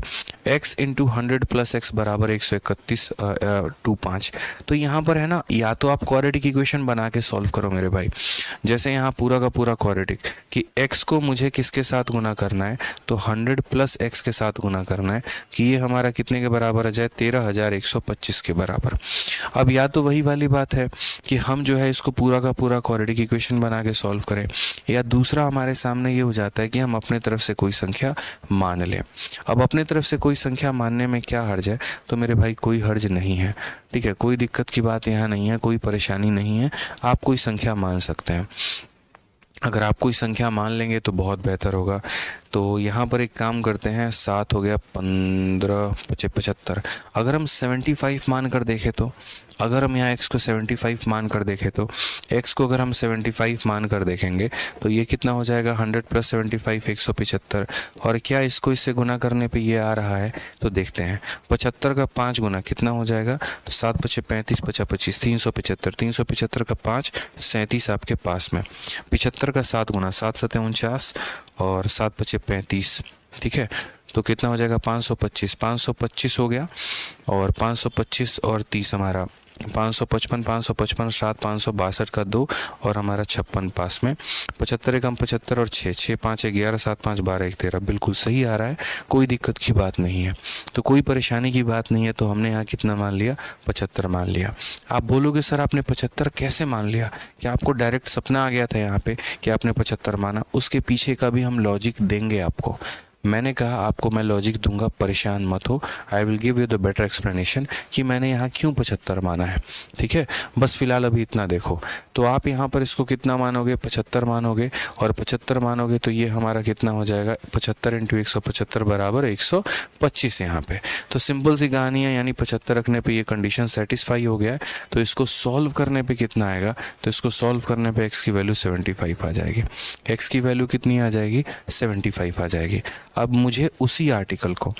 x इंटू 100 प्लस एक्स बराबर 131.25। तो यहाँ पर है ना, या तो आप क्वाड्रेटिक इक्वेशन बना के सॉल्व करो मेरे भाई। जैसे यहाँ पूरा का पूरा क्वाड्रेटिक कि x को मुझे किसके साथ गुना करना है, तो 100 प्लस x के साथ गुना करना है कि ये हमारा कितने के बराबर आ जाए, 13,125 के बराबर। अब या तो वही वाली बात है कि हम जो है इसको पूरा का पूरा क्वाड्रेटिक इक्वेशन बना के सॉल्व करें, या दूसरा हमारे सामने ये हो जाता है कि हम अपने तरफ से कोई संख्या मान लें। अब अपने तरफ से कोई संख्या मानने में क्या हर्ज है, तो मेरे भाई कोई हर्ज नहीं है। ठीक है, कोई दिक्कत की बात यहाँ नहीं है, कोई परेशानी नहीं है, आप कोई संख्या मान सकते हैं। अगर आप कोई संख्या मान लेंगे तो बहुत बेहतर होगा। तो यहाँ पर एक काम करते हैं, 7 हो गया, 15 75। अगर हम 75 मान कर देखें तो, अगर हम यहाँ x को 75 मान कर देखें तो, x को अगर हम 75 मान कर देखेंगे तो ये कितना हो जाएगा, 100 प्लस 75 175। और क्या इसको इससे गुना करने पे ये आ रहा है, तो देखते हैं 75 का 5 गुना कितना हो जाएगा, तो 7 × 5 = 35, 5 × 25 = 375, 375 का 5 37 आपके पास में। 75 का 7 गुना, 7 × 7 = 49 और 7 × 5 = 35। ठीक है, तो कितना हो जाएगा, 525, 525 हो गया। और 525 और 30 हमारा 555, 555 7 562 का 2 और हमारा 56 पास में। 75 × 75 और 6 6 5 11 7 5 12 1 13, बिल्कुल सही आ रहा है, कोई दिक्कत की बात नहीं है, तो कोई परेशानी की बात नहीं है। तो हमने यहाँ कितना मान लिया, 75 मान लिया। आप बोलोगे सर आपने 75 कैसे मान लिया, क्या आपको डायरेक्ट सपना आ गया था यहाँ पे कि आपने 75 माना? उसके पीछे का भी हम लॉजिक देंगे आपको। मैंने कहा आपको मैं लॉजिक दूंगा, परेशान मत हो, I will give you the better explanation कि मैंने यहाँ क्यों 75 माना है। ठीक है, बस फिलहाल अभी इतना देखो। तो आप यहाँ पर इसको कितना मानोगे, 75 मानोगे, और 75 मानोगे तो ये हमारा कितना हो जाएगा, 75 × 175 बराबर 125 यहाँ पे। तो सिंपल सी कहानी है, यानी 75 रखने पे ये कंडीशन सेटिस्फाई हो गया है। तो इसको सॉल्व करने पे कितना आएगा, तो इसको सॉल्व करने पे x की वैल्यू 75 आ जाएगी। x की वैल्यू कितनी आ जाएगी, 75 आ जाएगी। अब मुझे उसी आर्टिकल को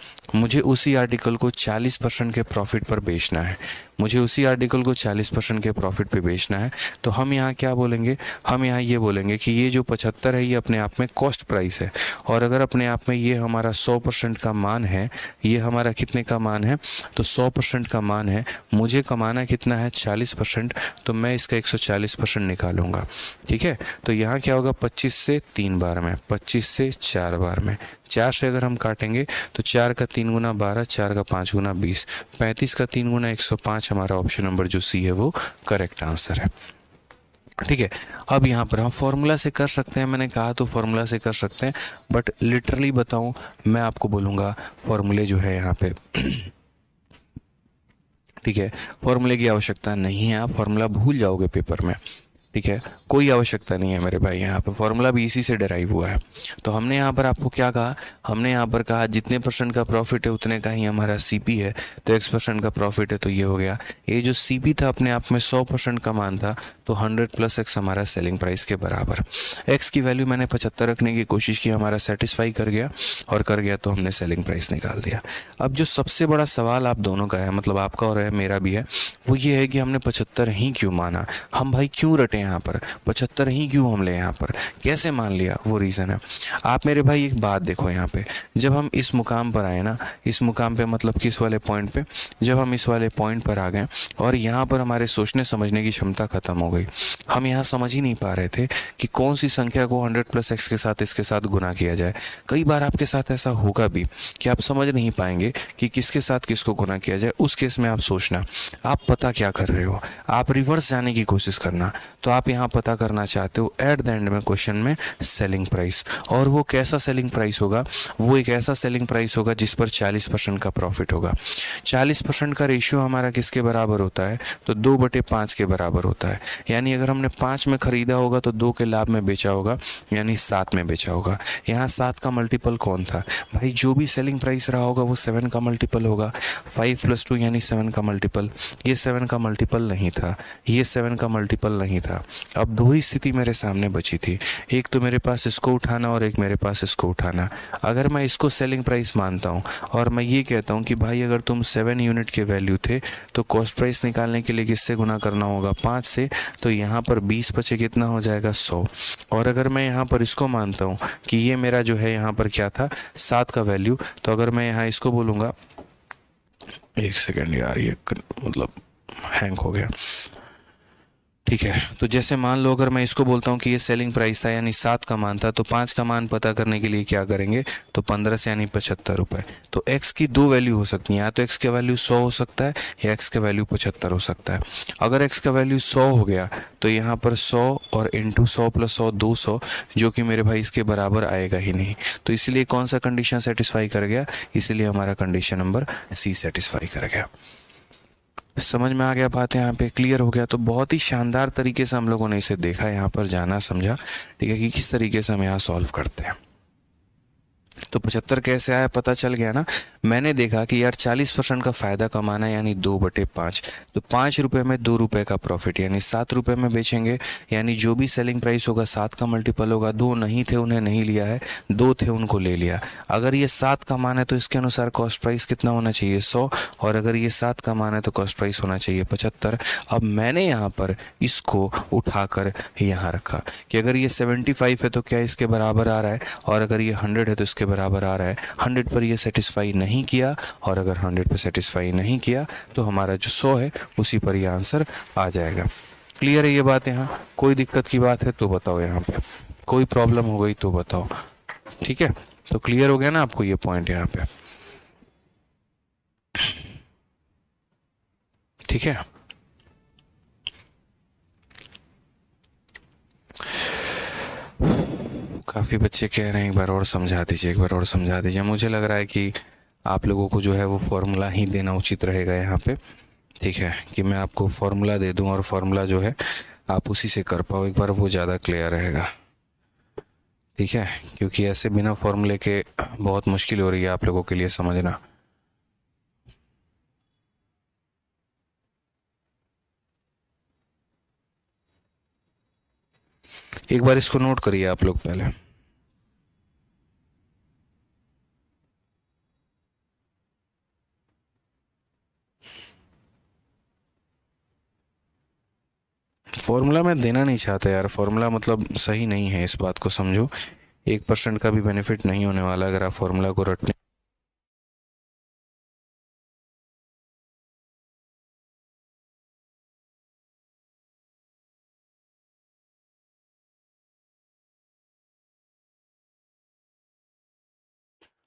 40% के प्रॉफिट पर बेचना है, मुझे उसी आर्टिकल को 40% के प्रॉफिट पे बेचना है। तो हम यहाँ क्या बोलेंगे, हम यहाँ ये बोलेंगे कि ये जो 75 है ये अपने आप में कॉस्ट प्राइस है, और अगर अपने आप में ये हमारा 100% का मान है, ये हमारा कितने का मान है, तो 100% का मान है, मुझे कमाना कितना है, 40%, तो मैं इसका 140% निकालूंगा। ठीक है, तो यहाँ क्या होगा, 25 से 3 बार में, 25 से 4 बार में, 4 से अगर हम काटेंगे तो 4 का 3 गुना 12, 4 का 5 गुना 20, 35 का 3 गुना 105 हमारा ऑप्शन नंबर जो सी है वो करेक्ट आंसर है। ठीक है, अब यहाँ पर हम फॉर्मूला से कर सकते हैं, मैंने कहा तो फॉर्मूला से कर सकते हैं, बट लिटरली बताऊं मैं आपको बोलूँगा फॉर्मूले जो है यहाँ पे ठीक है, फॉर्मूले की आवश्यकता नहीं है, आप फॉर्मूला भूल जाओगे पेपर में। ठीक है, कोई आवश्यकता नहीं है मेरे भाई, यहाँ पर फॉर्मूला भी इसी से डिराइव हुआ है। तो हमने यहाँ पर आपको क्या कहा, हमने यहाँ पर कहा जितने परसेंट का प्रॉफिट है उतने का ही हमारा सीपी है, तो x% का प्रॉफिट है तो ये हो गया। ये जो सीपी था अपने आप में 100% का मान था, तो 100 + x हमारा सेलिंग प्राइस के बराबर। x की वैल्यू मैंने 75 रखने की कोशिश की, हमारा सेटिस्फाई कर गया, और कर गया तो हमने सेलिंग प्राइस निकाल दिया। अब जो सबसे बड़ा सवाल आप दोनों का है, मतलब आपका और है मेरा भी है, वो ये है कि हमने 75 ही क्यों माना, हम भाई क्यों रटे यहाँ पर 75 ही क्यों हम ले, यहाँ पर कैसे मान लिया, वो रीज़न है। आप मेरे भाई एक बात देखो, यहाँ पे जब हम इस मुकाम पर आए ना, इस मुकाम पे मतलब किस वाले पॉइंट पे, जब हम इस वाले पॉइंट पर आ गए और यहाँ पर हमारे सोचने समझने की क्षमता खत्म हो गई, हम यहाँ समझ ही नहीं पा रहे थे कि कौन सी संख्या को 100 + x के साथ इसके साथ गुना किया जाए। कई बार आपके साथ ऐसा होगा भी कि आप समझ नहीं पाएंगे कि किसके साथ किसको गुना किया जाए। उस केस में आप सोचना, आप पता क्या कर रहे हो, आप रिवर्स जाने की कोशिश करना। तो आप यहाँ पता करना चाहते हो एट द एंड में क्वेश्चन में सेलिंग प्राइस, और वो कैसा सेलिंग प्राइस होगा, वो एक ऐसा सेलिंग प्राइस होगा जिस पर 40% का प्रॉफिट होगा। 40% का रेशियो हमारा किसके बराबर होता है, तो 2/5 के बराबर होता है। यानी अगर हमने 5 में खरीदा होगा तो 2 के लाभ में बेचा होगा, यानी 7 में बेचा होगा। यहाँ 7 का मल्टीपल कौन था भाई, जो भी सेलिंग प्राइस रहा होगा वो 7 का मल्टीपल होगा। 5 + 2 यानी 7 का मल्टीपल, ये 7 का मल्टीपल नहीं था, ये 7 का मल्टीपल नहीं था। अब दो ही स्थिति मेरे सामने बची थी, एक तो मेरे पास इसको उठाना और एक मेरे पास इसको उठाना। अगर मैं इसको सेलिंग प्राइस मानता हूँ और मैं ये कहता हूँ कि भाई अगर तुम 7 यूनिट के वैल्यू थे तो कॉस्ट प्राइस निकालने के लिए किससे गुना करना होगा, 5 से, तो यहाँ पर 20 बचे कितना हो जाएगा, 100। और अगर मैं यहाँ पर इसको मानता हूँ कि ये मेरा जो है यहाँ पर क्या था, 7 का वैल्यू, तो अगर मैं यहाँ इसको बोलूँगा, एक सेकेंड यार ये मतलब हैंग हो गया। ठीक है, तो जैसे मान लो अगर मैं इसको बोलता हूँ कि ये सेलिंग प्राइस था यानी 7 का मान था, तो 5 का मान पता करने के लिए क्या करेंगे, तो 15 से यानी 75 रुपये। तो x की दो वैल्यू हो सकती है, या तो x का वैल्यू 100 हो सकता है या x का वैल्यू 75 हो सकता है। अगर x का वैल्यू 100 हो गया तो यहाँ पर 100 और इंटू 100 + 100 200, जो कि मेरे भाई इसके बराबर आएगा ही नहीं। तो इसलिए कौन सा कंडीशन सेटिस्फाई कर गया, इसलिए हमारा कंडीशन नंबर सी सेटिस्फाई कर गया। समझ में आ गया बात, यहाँ पे क्लियर हो गया। तो बहुत ही शानदार तरीके से हम लोगों ने इसे देखा, यहाँ पर जाना समझा, ठीक है, कि किस तरीके से हम यहाँ सॉल्व करते हैं। तो 75 कैसे आया पता चल गया ना। मैंने देखा कि यार 40% का फायदा कमाना है, यानी 2/5, तो 5 रुपये में 2 रुपये का प्रॉफिट, यानी 7 रुपये में बेचेंगे। यानी जो भी सेलिंग प्राइस होगा 7 का मल्टीपल होगा। 2 नहीं थे उन्हें नहीं लिया है, 2 थे उनको ले लिया। अगर ये 7 का मान है तो इसके अनुसार कॉस्ट प्राइस कितना होना चाहिए, 100, और अगर ये 7 का मान है तो कॉस्ट प्राइस होना चाहिए 75। अब मैंने यहाँ पर इसको उठाकर यहाँ रखा कि अगर ये 75 है तो क्या इसके बराबर आ रहा है, और अगर ये 100 है तो इसके बराबर आ रहा है। 100 पर ये सेटिस्फाई नहीं किया, और अगर 100 पर सेटिस्फाई नहीं किया तो हमारा जो 100 है उसी पर ये आंसर आ जाएगा। क्लियर है ये बात, यहाँ कोई दिक्कत की बात है तो बताओ, यहाँ पे कोई प्रॉब्लम हो गई तो बताओ। ठीक है, तो क्लियर हो गया ना आपको ये पॉइंट यहाँ पे, ठीक है। काफ़ी बच्चे कह रहे हैं एक बार और समझा दीजिए, एक बार और समझा दीजिए। मुझे लग रहा है कि आप लोगों को जो है वो फॉर्मूला ही देना उचित रहेगा यहाँ पे, ठीक है, कि मैं आपको फॉर्मूला दे दूँ और फॉर्मूला जो है आप उसी से कर पाओ एक बार, वो ज़्यादा क्लियर रहेगा, ठीक है, क्योंकि ऐसे बिना फॉर्मूले के बहुत मुश्किल हो रही है आप लोगों के लिए समझना। एक बार इसको नोट करिए आप लोग पहले। फॉर्मूला मैं देना नहीं चाहता यार, फॉर्मूला मतलब सही नहीं है, इस बात को समझो। 1% का भी बेनिफिट नहीं होने वाला अगर आप फॉर्मूला को रटने।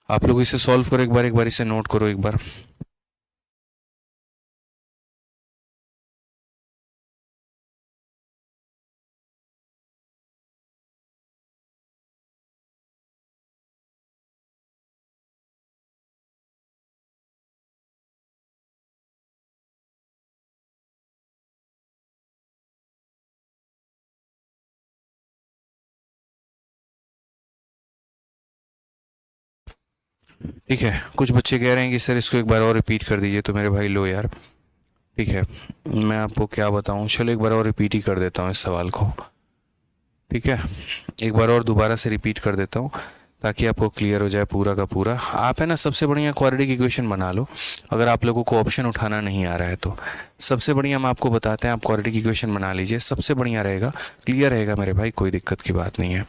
आप लोग इसे सॉल्व करो एक बार इसे नोट करो एक बार। ठीक है, कुछ बच्चे कह रहे हैं कि सर इसको एक बार और रिपीट कर दीजिए, तो मेरे भाई लो यार। ठीक है, मैं आपको क्या बताऊं, चलो एक बार और रिपीट ही कर देता हूँ इस सवाल को। ठीक है, एक बार और दोबारा से रिपीट कर देता हूँ ताकि आपको क्लियर हो जाए पूरा का पूरा। आप है ना सबसे बढ़िया क्वाड्रेटिक इक्वेशन बना लो, अगर आप लोगों को ऑप्शन उठाना नहीं आ रहा है तो। सबसे बढ़िया हम आपको बताते हैं, आप क्वाड्रेटिक इक्वेशन बना लीजिए, सबसे बढ़िया रहेगा, क्लियर रहेगा मेरे भाई, कोई दिक्कत की बात नहीं है।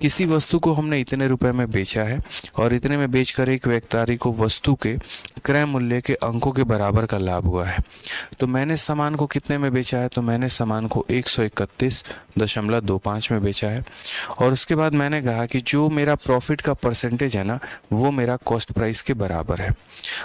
किसी वस्तु को हमने इतने रुपए में बेचा है और इतने में बेचकर एक व्यापारी को वस्तु के क्रय मूल्य के अंकों के बराबर का लाभ हुआ है। तो मैंने सामान को कितने में बेचा है, तो मैंने सामान को 131.25 में बेचा है। और उसके बाद मैंने कहा कि जो मेरा प्रॉफिट का परसेंटेज है ना, वो मेरा कॉस्ट प्राइस के बराबर है।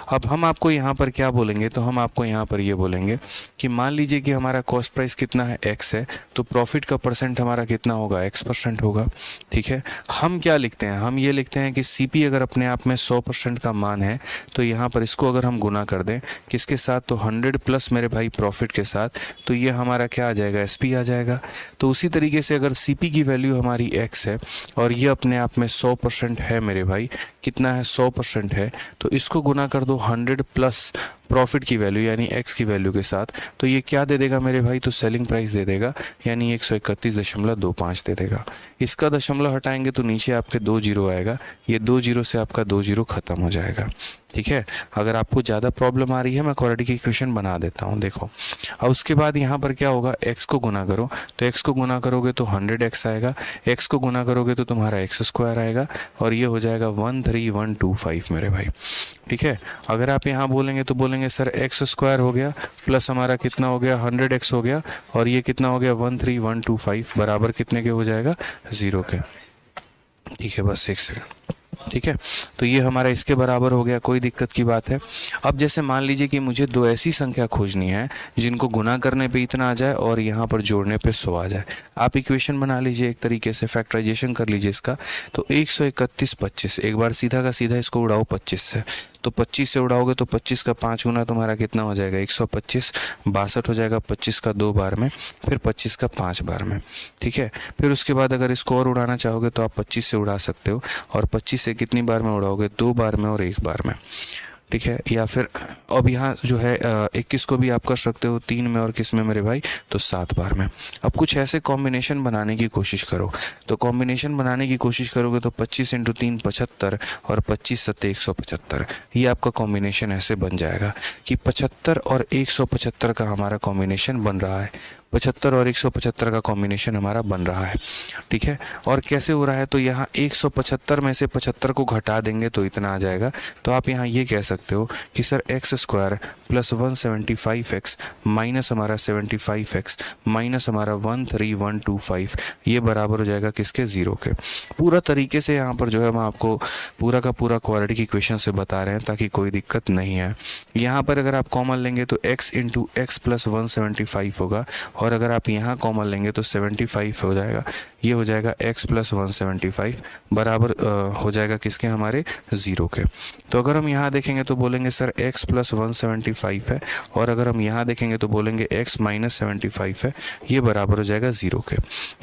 अब हम आपको यहाँ पर क्या बोलेंगे, तो हम आपको यहाँ पर ये बोलेंगे कि मान लीजिए कि हमारा कॉस्ट प्राइस कितना है, x है, तो प्रॉफिट का परसेंट हमारा कितना होगा, x% होगा। ठीक है, हम क्या लिखते हैं, हम ये लिखते हैं कि CP अगर अपने आप में 100% का मान है, तो यहाँ पर इसको अगर हम गुना कर दें किसके साथ, तो 100 प्लस मेरे भाई प्रॉफिट के साथ, तो ये हमारा क्या आ जाएगा, SP आ जाएगा। तो उसी तरीके से अगर CP की वैल्यू हमारी x है और ये अपने आप में 100% है मेरे भाई, कितना है, 100% है, तो इसको गुना कर दो 100 प्लस प्रॉफिट की वैल्यू यानी x की वैल्यू के साथ, तो ये क्या दे देगा मेरे भाई, तो सेलिंग प्राइस दे देगा, यानी 131.25 दे देगा। इसका दशमलव हटाएंगे तो नीचे आपके 2 जीरो आएगा, ये 2 जीरो से आपका 2 जीरो खत्म हो जाएगा। ठीक है, अगर आपको ज़्यादा प्रॉब्लम आ रही है मैं क्वाड्रेटिक इक्वेशन बना देता हूँ, देखो। अब उसके बाद यहाँ पर क्या होगा, x को गुना करो, तो x को गुना करोगे तो 100x आएगा, x को गुना करोगे तो तुम्हारा x² आएगा, और ये हो जाएगा 13125 मेरे भाई। ठीक है, अगर आप यहाँ बोलेंगे तो बोलेंगे सर x² हो गया प्लस हमारा कितना हो गया, 100x हो गया, और ये कितना हो गया 13125 बराबर कितने के हो जाएगा, 0 के। ठीक है, बस एक सेकंड। ठीक है, तो ये हमारा इसके बराबर हो गया, कोई दिक्कत की बात है। अब जैसे मान लीजिए कि मुझे दो ऐसी संख्या खोजनी है जिनको गुना करने पे इतना आ जाए और यहाँ पर जोड़ने पे 100 आ जाए। आप इक्वेशन बना लीजिए एक तरीके से, फैक्टराइजेशन कर लीजिए इसका। तो 131.25, एक बार सीधा का सीधा इसको उड़ाओ 25 से, तो 25 से उड़ाओगे तो 25 का 5 गुना तुम्हारा कितना हो जाएगा, 125, 62 हो जाएगा 25 का 2 बार में, फिर 25 का 5 बार में। ठीक है, फिर उसके बाद अगर इसको और उड़ाना चाहोगे तो आप 25 से उड़ा सकते हो, और 25 से कितनी बार में उड़ाओगे, 2 बार में और 1 बार में। ठीक है, या फिर अब यहाँ जो है 21 को भी आप कर सकते हो 3 में और किस में मेरे भाई, तो 7 बार में। अब कुछ ऐसे कॉम्बिनेशन बनाने की कोशिश करो, तो कॉम्बिनेशन बनाने की कोशिश करोगे तो 25 × 3 75 और 25 × 7 175, ये आपका कॉम्बिनेशन ऐसे बन जाएगा कि 75 और 175 का हमारा कॉम्बिनेशन बन रहा है, 75 और 175 का कॉम्बिनेशन हमारा बन रहा है। ठीक है, और कैसे हो रहा है, तो यहाँ 175 में से 75 को घटा देंगे तो इतना आ जाएगा। तो आप यहाँ ये कह सकते हो कि sir x² plus 175x minus हमारा 75x माइनस हमारा 13125, ये बराबर हो जाएगा किसके, 0 के। पूरा तरीके से यहाँ पर जो है मैं आपको पूरा का पूरा क्वाड्रेटिक इक्वेशन से बता रहे हैं ताकि कोई दिक्कत नहीं है। यहाँ पर अगर आप कॉमन लेंगे तो x × x प्लस 175 होगा, और अगर आप यहाँ कॉमन लेंगे तो 75 हो जाएगा, ये हो जाएगा x प्लस 175 बराबर हो जाएगा किसके, हमारे 0 के। तो अगर हम यहाँ देखेंगे तो बोलेंगे सर x प्लस 175 है, और अगर हम यहाँ देखेंगे तो बोलेंगे x माइनस 75 है, ये बराबर हो जाएगा 0 के।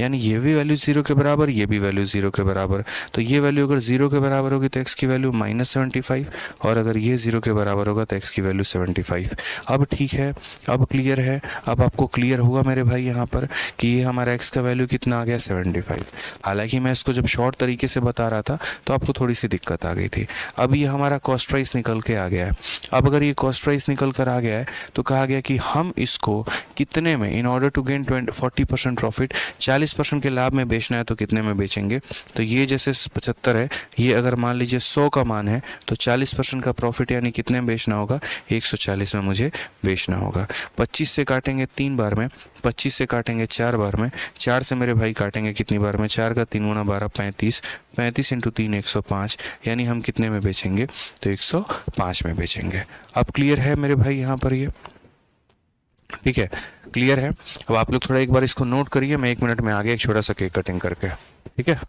यानी ये भी वैल्यू 0 के बराबर, ये भी वैल्यू 0 के बराबर। तो ये वैल्यू अगर 0 के बराबर होगी तो x की वैल्यू -75, और अगर ये 0 के बराबर होगा तो x की वैल्यू 75। अब ठीक है, अब क्लियर है, अब आपको क्लियर हुआ मेरे भाई यहाँ पर कि ये हमारा x का वैल्यू कितना आ गया, 75। हालांकि मैं इसको जब शॉर्ट तरीके से बता रहा था तो आपको थोड़ी सी दिक्कत आ गई थी। अब ये हमारा कॉस्ट प्राइस निकल के आ गया है। अब अगर ये कॉस्ट प्राइस निकल निकल कर आ गया है, तो कहा गया कि हम इसको कितने में, in order to gain 40% profit, 40% के लाभ में बेचना है तो कितने में बेचेंगे। तो ये जैसे 75 है, ये अगर मान लीजिए 100 का मान है, तो 40% का प्रॉफिट यानी कितने में बेचना होगा, 140 में मुझे बेचना होगा। 25 से काटेंगे 3 बार में, 25 से काटेंगे 4 बार में, 4 से मेरे भाई काटेंगे कितनी बार में, 4 का 3 गुना 12, 35, 35 इंटू 3 105, यानी हम कितने में बेचेंगे, तो 105 में बेचेंगे। अब क्लियर है मेरे भाई यहाँ पर ये, ठीक है, क्लियर है। अब आप लोग थोड़ा एक बार इसको नोट करिए, मैं 1 मिनट में आगे एक छोटा सा केक कटिंग करके, ठीक है।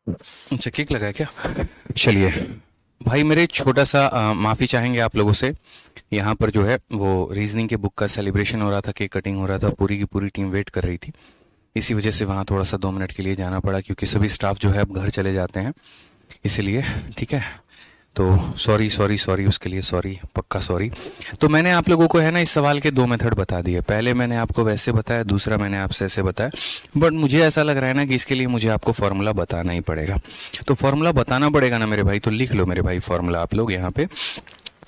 अच्छा, किक लगा है क्या? चलिए भाई, मेरे छोटा सा माफ़ी चाहेंगे आप लोगों से। यहाँ पर जो है वो रीजनिंग के बुक का सेलिब्रेशन हो रहा था, केक कटिंग हो रहा था, पूरी की पूरी टीम वेट कर रही थी। इसी वजह से वहाँ थोड़ा सा 2 मिनट के लिए जाना पड़ा, क्योंकि सभी स्टाफ जो है अब घर चले जाते हैं, इसलिए। ठीक है, तो सॉरी सॉरी सॉरी, उसके लिए सॉरी, पक्का सॉरी। तो मैंने आप लोगों को है ना इस सवाल के 2 मेथड बता दिए। पहले मैंने आपको वैसे बताया, दूसरा मैंने आपसे ऐसे बताया। बट मुझे ऐसा लग रहा है ना कि इसके लिए मुझे आपको फॉर्मूला बताना ही पड़ेगा। तो फॉर्मूला बताना पड़ेगा ना मेरे भाई, तो लिख लो मेरे भाई फॉर्मूला आप लोग यहाँ पे।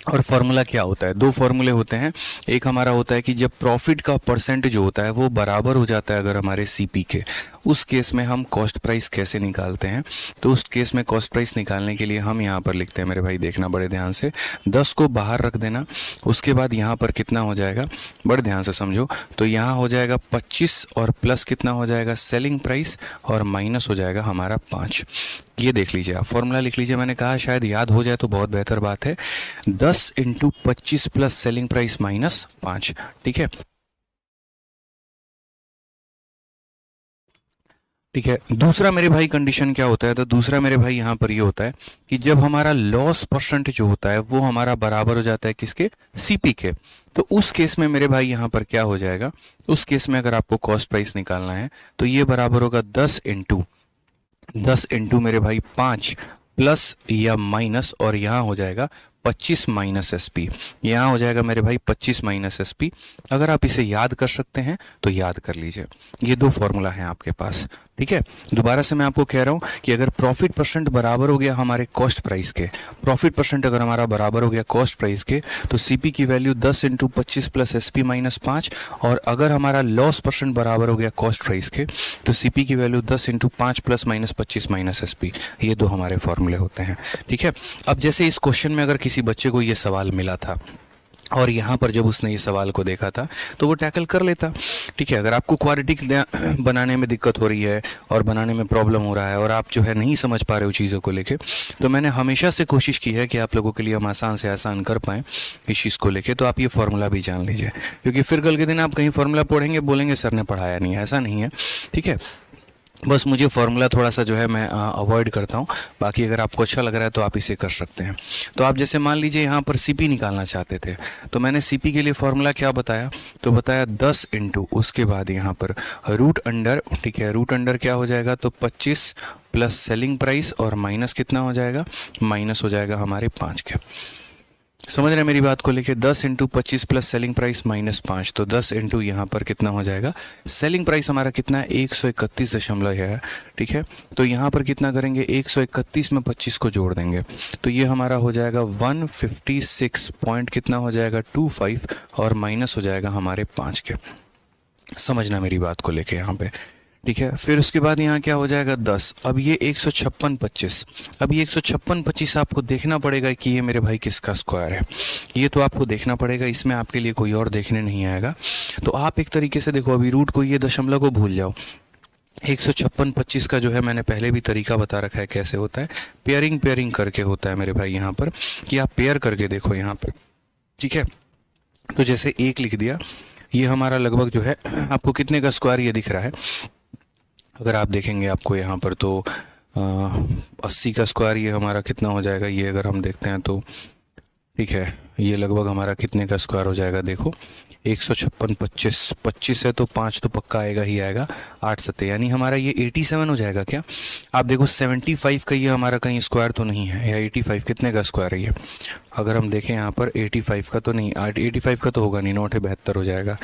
और फॉर्मूला क्या होता है? 2 फॉर्मूले होते हैं। एक हमारा होता है कि जब प्रॉफिट का परसेंट जो होता है वो बराबर हो जाता है अगर हमारे सीपी के, उस केस में हम कॉस्ट प्राइस कैसे निकालते हैं। तो उस केस में कॉस्ट प्राइस निकालने के लिए हम यहाँ पर लिखते हैं मेरे भाई, देखना बड़े ध्यान से, 10 को बाहर रख देना। उसके बाद यहाँ पर कितना हो जाएगा, बड़े ध्यान से समझो। तो यहाँ हो जाएगा 25 और प्लस कितना हो जाएगा सेलिंग प्राइस, और माइनस हो जाएगा हमारा 5। ये देख लीजिए, आप फॉर्मूला लिख लीजिए। मैंने कहा शायद याद हो जाए तो बहुत बेहतर बात है। 10 into 25 plus selling price minus 5। ठीक है, ठीक है। दूसरा मेरे भाई कंडीशन क्या होता है? तो दूसरा मेरे भाई यहाँ पर ये होता है कि जब हमारा लॉस परसेंट जो होता है वो हमारा बराबर हो जाता है किसके, सीपी के। तो उस केस में मेरे भाई यहाँ पर क्या हो जाएगा, उस केस में अगर आपको कॉस्ट प्राइस निकालना है तो ये बराबर होगा 10 इंटू मेरे भाई 5 प्लस या माइनस, और यहाँ हो जाएगा 25 माइनस एस पी। यहाँ हो जाएगा मेरे भाई 25 माइनस एस पी। अगर आप इसे याद कर सकते हैं तो याद कर लीजिए। ये 2 फॉर्मूला हैं आपके पास। ठीक है, दोबारा से मैं आपको कह रहा हूँ कि अगर प्रॉफिट परसेंट बराबर हो गया हमारे कॉस्ट प्राइस के, प्रॉफिट परसेंट अगर हमारा बराबर हो गया कॉस्ट प्राइस के, तो सीपी की value 10 into 25 plus S P minus 5। और अगर हमारा लॉस परसेंट बराबर हो गया कॉस्ट प्राइस के, तो सीपी की value 10 into 5 plus minus 25 minus S P. ये 2 हमारे फॉर्मूले होते हैं। ठीक है, अब जैसे इस क्वेश्चन में अगर किसी बच्चे को ये सवाल मिला था और यहाँ पर जब उसने इस सवाल को देखा था तो वो टैकल कर लेता। ठीक है, अगर आपको क्वाड्रेटिक बनाने में दिक्कत हो रही है और बनाने में प्रॉब्लम हो रहा है और आप जो है नहीं समझ पा रहे हो चीज़ों को लेके, तो मैंने हमेशा से कोशिश की है कि आप लोगों के लिए हम आसान से आसान कर पाएँ इस चीज़ को लेके। तो आप ये फार्मूला भी जान लीजिए, क्योंकि फिर कल के दिन आप कहीं फार्मूला पढ़ेंगे, बोलेंगे सर ने पढ़ाया नहीं है। ऐसा नहीं है। ठीक है, बस मुझे फार्मूला थोड़ा सा जो है मैं अवॉइड करता हूँ। बाकी अगर आपको अच्छा लग रहा है तो आप इसे कर सकते हैं। तो आप जैसे मान लीजिए यहाँ पर सीपी निकालना चाहते थे, तो मैंने सीपी के लिए फार्मूला क्या बताया, तो बताया 10 इंटू, उसके बाद यहाँ पर रूट अंडर। ठीक है, रूट अंडर क्या हो जाएगा, तो 25 प्लस सेलिंग प्राइस और माइनस कितना हो जाएगा, माइनस हो जाएगा हमारे 5 के। समझ रहे हैं मेरी बात को लेके? 10 into 25 plus selling price minus 5। तो 10 इंटू यहाँ पर कितना हो जाएगा, सेलिंग प्राइस हमारा कितना है, 131 है। ठीक है, तो यहाँ पर कितना करेंगे, 131 में 25 को जोड़ देंगे, तो ये हमारा हो जाएगा 156 पॉइंट कितना हो जाएगा, 25, और माइनस हो जाएगा हमारे 5 के। समझना मेरी बात को लेके यहाँ पे। ठीक है, फिर उसके बाद यहाँ क्या हो जाएगा 10। अब ये 156 अब ये 156 आपको देखना पड़ेगा कि ये मेरे भाई किसका स्क्वायर है। ये तो आपको देखना पड़ेगा, इसमें आपके लिए कोई और देखने नहीं आएगा। तो आप एक तरीके से देखो, अभी रूट को, ये दशमलव को भूल जाओ। 156 का जो है मैंने पहले भी तरीका बता रखा है कैसे होता है, पेयरिंग करके होता है मेरे भाई यहाँ पर, कि आप पेयर करके देखो यहाँ पर। ठीक है, तो जैसे 1 लिख दिया, ये हमारा लगभग जो है आपको कितने का स्क्वायर ये दिख रहा है। अगर आप देखेंगे आपको यहाँ पर तो 80 का स्क्वायर ये हमारा कितना हो जाएगा, ये अगर हम देखते हैं तो ठीक है, ये लगभग हमारा कितने का स्क्वायर हो जाएगा, देखो 156 25 है तो 5 तो पक्का आएगा ही आएगा, 8 सत्ते यानी हमारा ये 87 हो जाएगा क्या। आप देखो 75 का ये हमारा कहीं स्क्वायर तो नहीं है, या 85 कितने का स्क्वायर है ये, अगर हम देखें यहाँ पर 85 का तो नहीं, 85 का तो होगा नहीं, 9 72 हो जाएगा।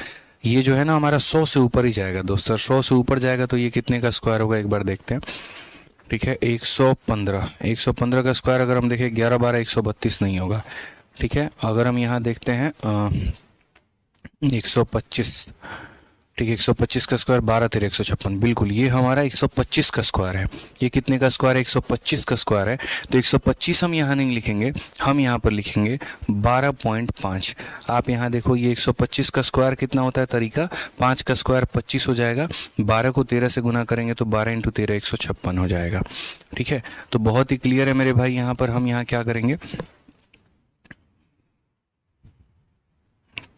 ये जो है ना हमारा 100 से ऊपर ही जाएगा दोस्तों, 100 से ऊपर जाएगा तो ये कितने का स्क्वायर होगा एक बार देखते हैं। ठीक है, 115 का स्क्वायर अगर हम देखें 11 12 132 नहीं होगा। ठीक है, अगर हम यहाँ देखते हैं 125, ठीक है 125 का स्क्वायर 12 13 156, बिल्कुल ये हमारा 125 का स्क्वायर है। ये कितने का स्क्वायर है, 125 का स्क्वायर है। तो 125 हम यहाँ नहीं लिखेंगे, हम यहाँ पर लिखेंगे 12.5। आप यहाँ देखो ये 125 का स्क्वायर कितना होता है तरीका, 5 का स्क्वायर 25 हो जाएगा, 12 को 13 से गुना करेंगे तो 12 इंटू 13 156 हो जाएगा। ठीक है, तो बहुत ही क्लियर है मेरे भाई। यहाँ पर हम यहाँ क्या करेंगे,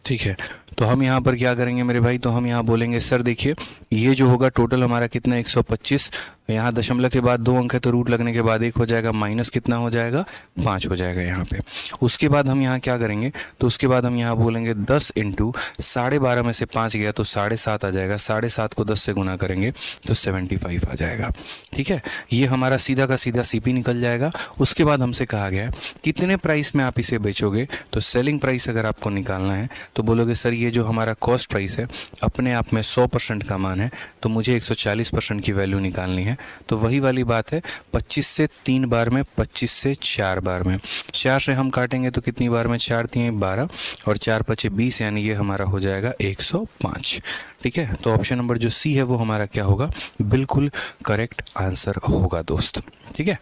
ठीक है, तो हम यहाँ पर क्या करेंगे मेरे भाई, तो हम यहाँ बोलेंगे सर देखिए ये जो होगा टोटल हमारा कितना 125 यहाँ दशमलव के बाद 2 अंक है तो रूट लगने के बाद 1 हो जाएगा, माइनस कितना हो जाएगा, 5 हो जाएगा यहाँ पे। उसके बाद हम यहाँ क्या करेंगे, तो उसके बाद हम यहाँ बोलेंगे 10 इंटू 12.5 में से 5 गया तो 7.5 आ जाएगा, 7.5 को 10 से गुना करेंगे तो 75 आ जाएगा। ठीक है, ये हमारा सीधा का सीधा सीपी निकल जाएगा। उसके बाद हमसे कहा गया है कितने प्राइस में आप इसे बेचोगे, तो सेलिंग प्राइस अगर आपको निकालना है तो बोलोगे सर ये जो हमारा कॉस्ट प्राइस है अपने आप में 100% का मान है, तो मुझे 140% की वैल्यू निकालनी है। तो वही वाली बात है, 25 से 3 बार में, 25 से 4 बार में, 4 से हम काटेंगे तो कितनी बार में, 4 3 12 और 4 5 20, यानी ये हमारा हो जाएगा 105। ठीक है, तो ऑप्शन नंबर जो सी है वो हमारा क्या होगा, बिल्कुल करेक्ट आंसर होगा दोस्त। ठीक है,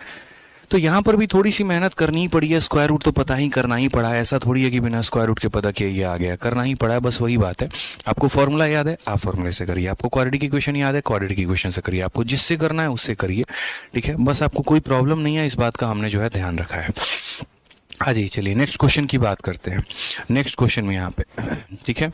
तो यहाँ पर भी थोड़ी सी मेहनत करनी ही पड़ी है, स्क्वायर रूट तो पता ही करना ही पड़ा है, ऐसा थोड़ी है कि बिना स्क्वायर रूट के पता किए ये आ गया, करना ही पड़ा है, बस वही बात है। आपको फॉर्मूला याद है, आप फॉर्मूले से करिए, आपको क्वाड्रेटिक इक्वेशन याद है, क्वाड्रेटिक इक्वेशन से करिए, आपको जिससे करना है उससे करिए। ठीक है, बस आपको कोई प्रॉब्लम नहीं है, इस बात का हमने जो है ध्यान रखा है। हाँ जी, चलिए नेक्स्ट क्वेश्चन की बात करते हैं। नेक्स्ट क्वेश्चन में यहाँ पे, ठीक है,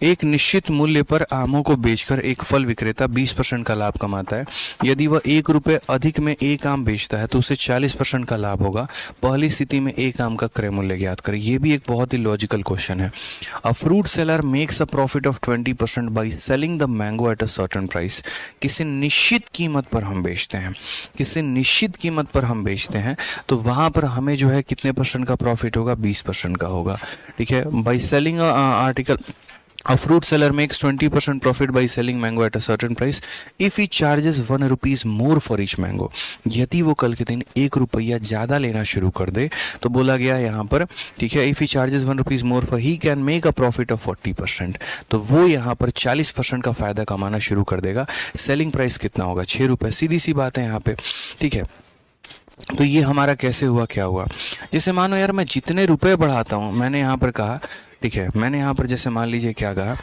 एक निश्चित मूल्य पर आमों को बेचकर एक फल विक्रेता 20% का लाभ कमाता है। यदि वह 1 रुपये अधिक में एक आम बेचता है तो उसे 40% का लाभ होगा। पहली स्थिति में एक आम का क्रय मूल्य ज्ञात करें। ये भी एक बहुत ही लॉजिकल क्वेश्चन है। A fruit seller makes a profit of 20% by selling the mango at a certain price. किसी निश्चित कीमत पर हम बेचते हैं, किसी निश्चित कीमत पर हम बेचते हैं, तो वहां पर हमें जो है कितने % का प्रॉफिट होगा, 20% का होगा। ठीक है, by selling article A fruit seller makes 20% profit by selling mango at a certain price if he charges 1 rupees more for each mango। यदि वो कल के दिन 1 रुपया ज़्यादा लेना शुरू कर दे तो बोला गया यहाँ पर, ठीक है, if he charges 1 rupees more for he can make a profit of 40%। तो वो यहाँ पर 40% का फ़ायदा कमाना शुरू कर देगा। सेलिंग प्राइस कितना होगा, 6 रुपये, सीधी सी बात है यहाँ पे। ठीक है, तो ये हमारा कैसे हुआ, क्या हुआ, जैसे मानो यार मैं जितने रुपए बढ़ाता हूँ, मैंने यहाँ पर कहा, ठीक है, मैंने यहाँ पर जैसे मान लीजिए क्या कहा,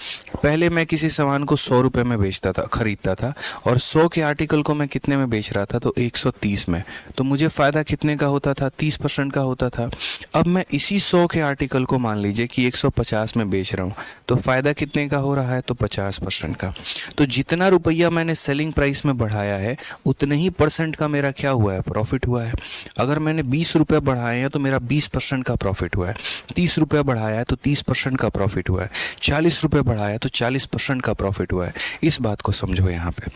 पहले मैं किसी सामान को 100 रुपये में बेचता था, खरीदता था, और 100 के आर्टिकल को मैं कितने में बेच रहा था, तो 130 में, तो मुझे फ़ायदा कितने का होता था, 30% का होता था। अब मैं इसी 100 के आर्टिकल को मान लीजिए कि 150 में बेच रहा हूँ, तो फ़ायदा कितने का हो रहा है, तो 50% का। तो जितना रुपया मैंने सेलिंग प्राइस में बढ़ाया है उतने ही % का मेरा क्या हुआ है, प्रॉफिट हुआ है। अगर मैंने 20 रुपये बढ़ाए हैं तो मेरा 20% का प्रॉफिट हुआ है, 30 रुपये बढ़ाया है तो 30% का प्रॉफिट हुआ है, 40 रुपये बढ़ाया तो 40% का प्रॉफिट हुआ है। इस बात को समझो यहाँ पे।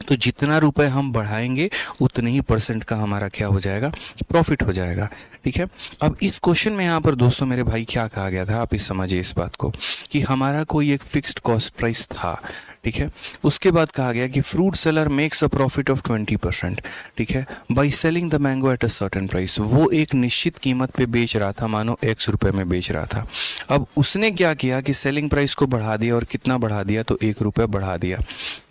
तो जितना रुपए हम बढ़ाएंगे उतने ही % का हमारा क्या हो जाएगा, प्रॉफिट हो जाएगा। ठीक है, अब इस क्वेश्चन में यहाँ पर दोस्तों मेरे भाई क्या कहा गया था, आप इस समझिए इस बात को, कि हमारा कोई एक फिक्स्ड कॉस्ट प्राइस था। ठीक है, उसके बाद कहा गया कि fruit seller makes a profit of 20%, ठीक है, by selling the mango at a certain price. वो एक निश्चित कीमत पे बेच रहा था, मानो X रुपए में बेच रहा था। अब उसने क्या किया कि सेलिंग प्राइस को बढ़ा दिया, और कितना बढ़ा दिया, तो 1 रुपये बढ़ा दिया।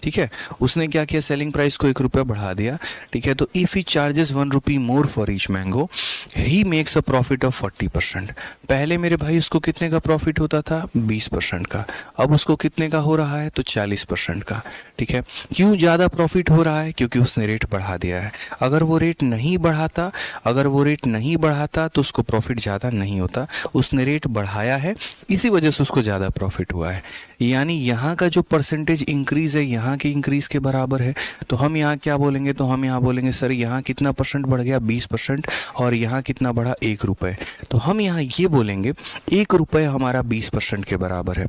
ठीक है, उसने क्या किया, सेलिंग प्राइस को 1 रुपया बढ़ा दिया। ठीक है, तो if he charges 1 rupee more for each mango he makes a profit of 40%। पहले मेरे भाई उसको कितने का प्रॉफिट होता था, 20% का, अब उसको कितने का हो रहा है, तो 40% का। ठीक है, क्यों ज़्यादा प्रॉफिट हो रहा है, क्योंकि उसने रेट बढ़ा दिया है। अगर वो रेट नहीं बढ़ाता, अगर वो रेट नहीं बढ़ाता तो उसको प्रॉफिट ज़्यादा नहीं होता। उसने रेट बढ़ाया है, इसी वजह से उसको ज़्यादा प्रॉफिट हुआ है। यानी यहाँ का जो % इंक्रीज़ है यहाँ के इंक्रीज़ के बराबर है। तो हम यहाँ क्या बोलेंगे, तो हम यहाँ बोलेंगे सर यहाँ कितना % बढ़ गया, 20%, और यहाँ कितना बढ़ा, 1 रुपये। तो हम यहाँ ये बोलेंगे 1 रुपये हमारा 20% के बराबर है,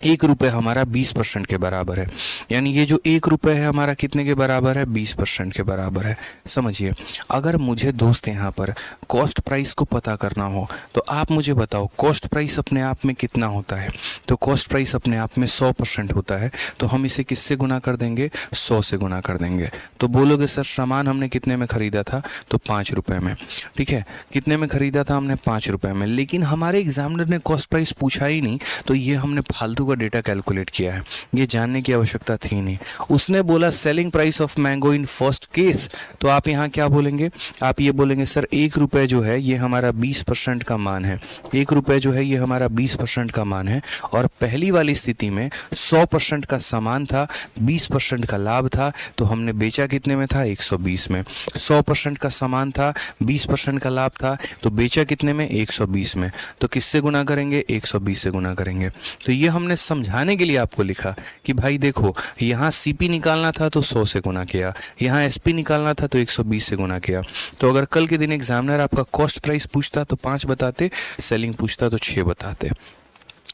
1 रुपये हमारा 20% के बराबर है। यानी ये जो 1 रुपये है हमारा कितने के बराबर है, 20% के बराबर है। समझिए, अगर मुझे दोस्त यहाँ पर कॉस्ट प्राइस को पता करना हो तो आप मुझे बताओ कॉस्ट प्राइस अपने आप में कितना होता है, तो कॉस्ट प्राइस अपने आप में 100% होता है। तो हम इसे किससे गुना कर देंगे, 100 से गुना कर देंगे। तो बोलोगे सर सामान हमने कितने में ख़रीदा था, तो 5 रुपये में। ठीक है, कितने में ख़रीदा था हमने, 5 रुपये में। लेकिन हमारे एग्जामिनर ने कॉस्ट प्राइस पूछा ही नहीं, तो ये हमने फालतू का डेटा कैलकुलेट किया है, ये जानने की आवश्यकता थी नहीं। उसने बोला selling price of mango in first case, तो आप यहाँ क्या बोलेंगे, आप ये बोलेंगे सर 1 रुपये जो है ये हमारा 20% का मान है, 1 रुपये जो है ये हमारा 20% का मान है। और पहली वाली स्थिति में 100% का सामान था, 20% का लाभ था, तो हमने बेचा कितने में था, 120 में। 100% का सामान था, 20% का लाभ था, तो बेचा कितने में, 120 में। तो किससे गुना करेंगे, 120 से गुना करेंगे। तो ये हमने मैंने समझाने के लिए आपको लिखा कि भाई देखो, यहाँ सीपी निकालना था तो 100 से गुना किया, यहाँ एसपी निकालना था तो 120 से गुना किया। तो अगर कल के दिन एग्जामिनर आपका कॉस्ट प्राइस पूछता तो 5 बताते, सेलिंग पूछता तो 6 बताते।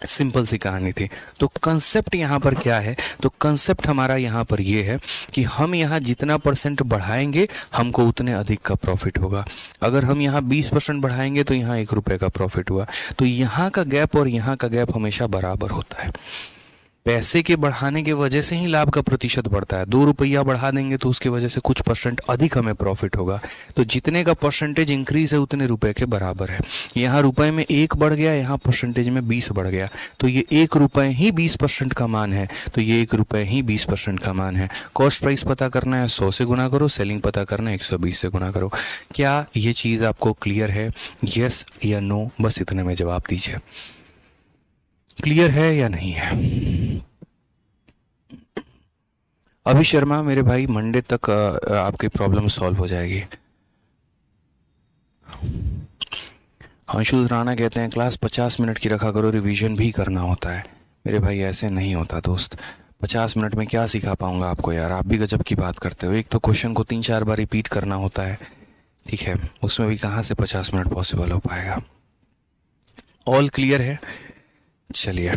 सिंपल सी कहानी थी। तो कंसेप्ट यहाँ पर क्या है, तो कंसेप्ट हमारा यहाँ पर ये है कि हम यहाँ जितना % बढ़ाएंगे हमको उतने अधिक का प्रॉफिट होगा। अगर हम यहाँ 20% बढ़ाएंगे तो यहाँ 1 रुपये का प्रॉफिट हुआ। तो यहाँ का गैप और यहाँ का गैप हमेशा बराबर होता है। पैसे के बढ़ाने की वजह से ही लाभ का प्रतिशत बढ़ता है। 2 रुपया बढ़ा देंगे तो उसकी वजह से कुछ % अधिक हमें प्रॉफिट होगा। तो जितने का % इंक्रीज है उतने रुपए के बराबर है। यहाँ रुपए में 1 बढ़ गया, यहाँ % में 20 बढ़ गया, तो ये 1 रुपये ही 20% का मान है। तो ये 1 रुपये ही 20% का मान है। कॉस्ट प्राइस पता करना है 100 से गुना करो, सेलिंग पता करना है 120 से गुना करो। क्या ये चीज़ आपको क्लियर है? यस या नो, बस इतने में जवाब दीजिए। क्लियर है या नहीं है? अभी शर्मा मेरे भाई, मंडे तक आपकी प्रॉब्लम सॉल्व हो जाएगी। अंशुल राणा कहते हैं क्लास 50 मिनट की रखा करो, रिवीजन भी करना होता है। मेरे भाई ऐसे नहीं होता दोस्त, 50 मिनट में क्या सिखा पाऊंगा आपको यार, आप भी गजब की बात करते हो। एक तो क्वेश्चन को 3-4 बार रिपीट करना होता है, ठीक है, उसमें भी कहाँ से 50 मिनट पॉसिबल हो पाएगा। ऑल क्लियर है? चलिए,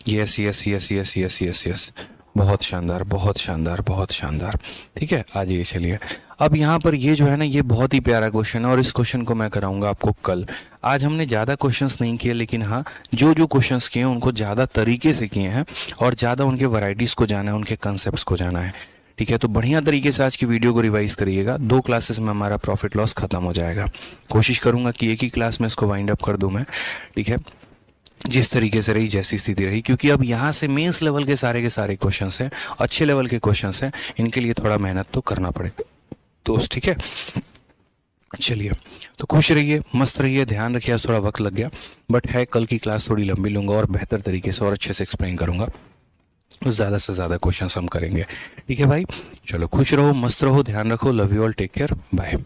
yes yes yes yes yes yes yes, बहुत शानदार बहुत शानदार बहुत शानदार। ठीक है, आ जाइए। चलिए, अब यहाँ पर ये जो है ना, ये बहुत ही प्यारा क्वेश्चन है और इस क्वेश्चन को मैं कराऊंगा आपको कल। आज हमने ज़्यादा क्वेश्चंस नहीं किए, लेकिन हाँ, जो जो क्वेश्चंस किए हैं उनको ज़्यादा तरीके से किए हैं और ज़्यादा उनके वैरायटीज़ को जाना है, उनके कंसेप्ट को जाना है। ठीक है, तो बढ़िया तरीके से आज की वीडियो को रिवाइज करिएगा। 2 क्लासेस में हमारा प्रॉफिट लॉस खत्म हो जाएगा। कोशिश करूंगा कि एक ही क्लास में इसको वाइंड अप कर दूं मैं, ठीक है, जिस तरीके से रही, जैसी स्थिति रही, क्योंकि अब यहाँ से मेंस लेवल के सारे क्वेश्चंस हैं, अच्छे लेवल के क्वेश्चंस हैं, इनके लिए थोड़ा मेहनत तो करना पड़ेगा दोस्त। ठीक है, चलिए, तो खुश रहिए, मस्त रहिए, ध्यान रखिए। थोड़ा वक्त लग गया, बट है, कल की क्लास थोड़ी लंबी लूँगा और बेहतर तरीके से और अच्छे से एक्सप्लेन करूँगा। ज़्यादा से ज़्यादा क्वेश्चंस हम करेंगे। ठीक है भाई, चलो खुश रहो, मस्त रहो, ध्यान रखो। Love you all, take care, bye.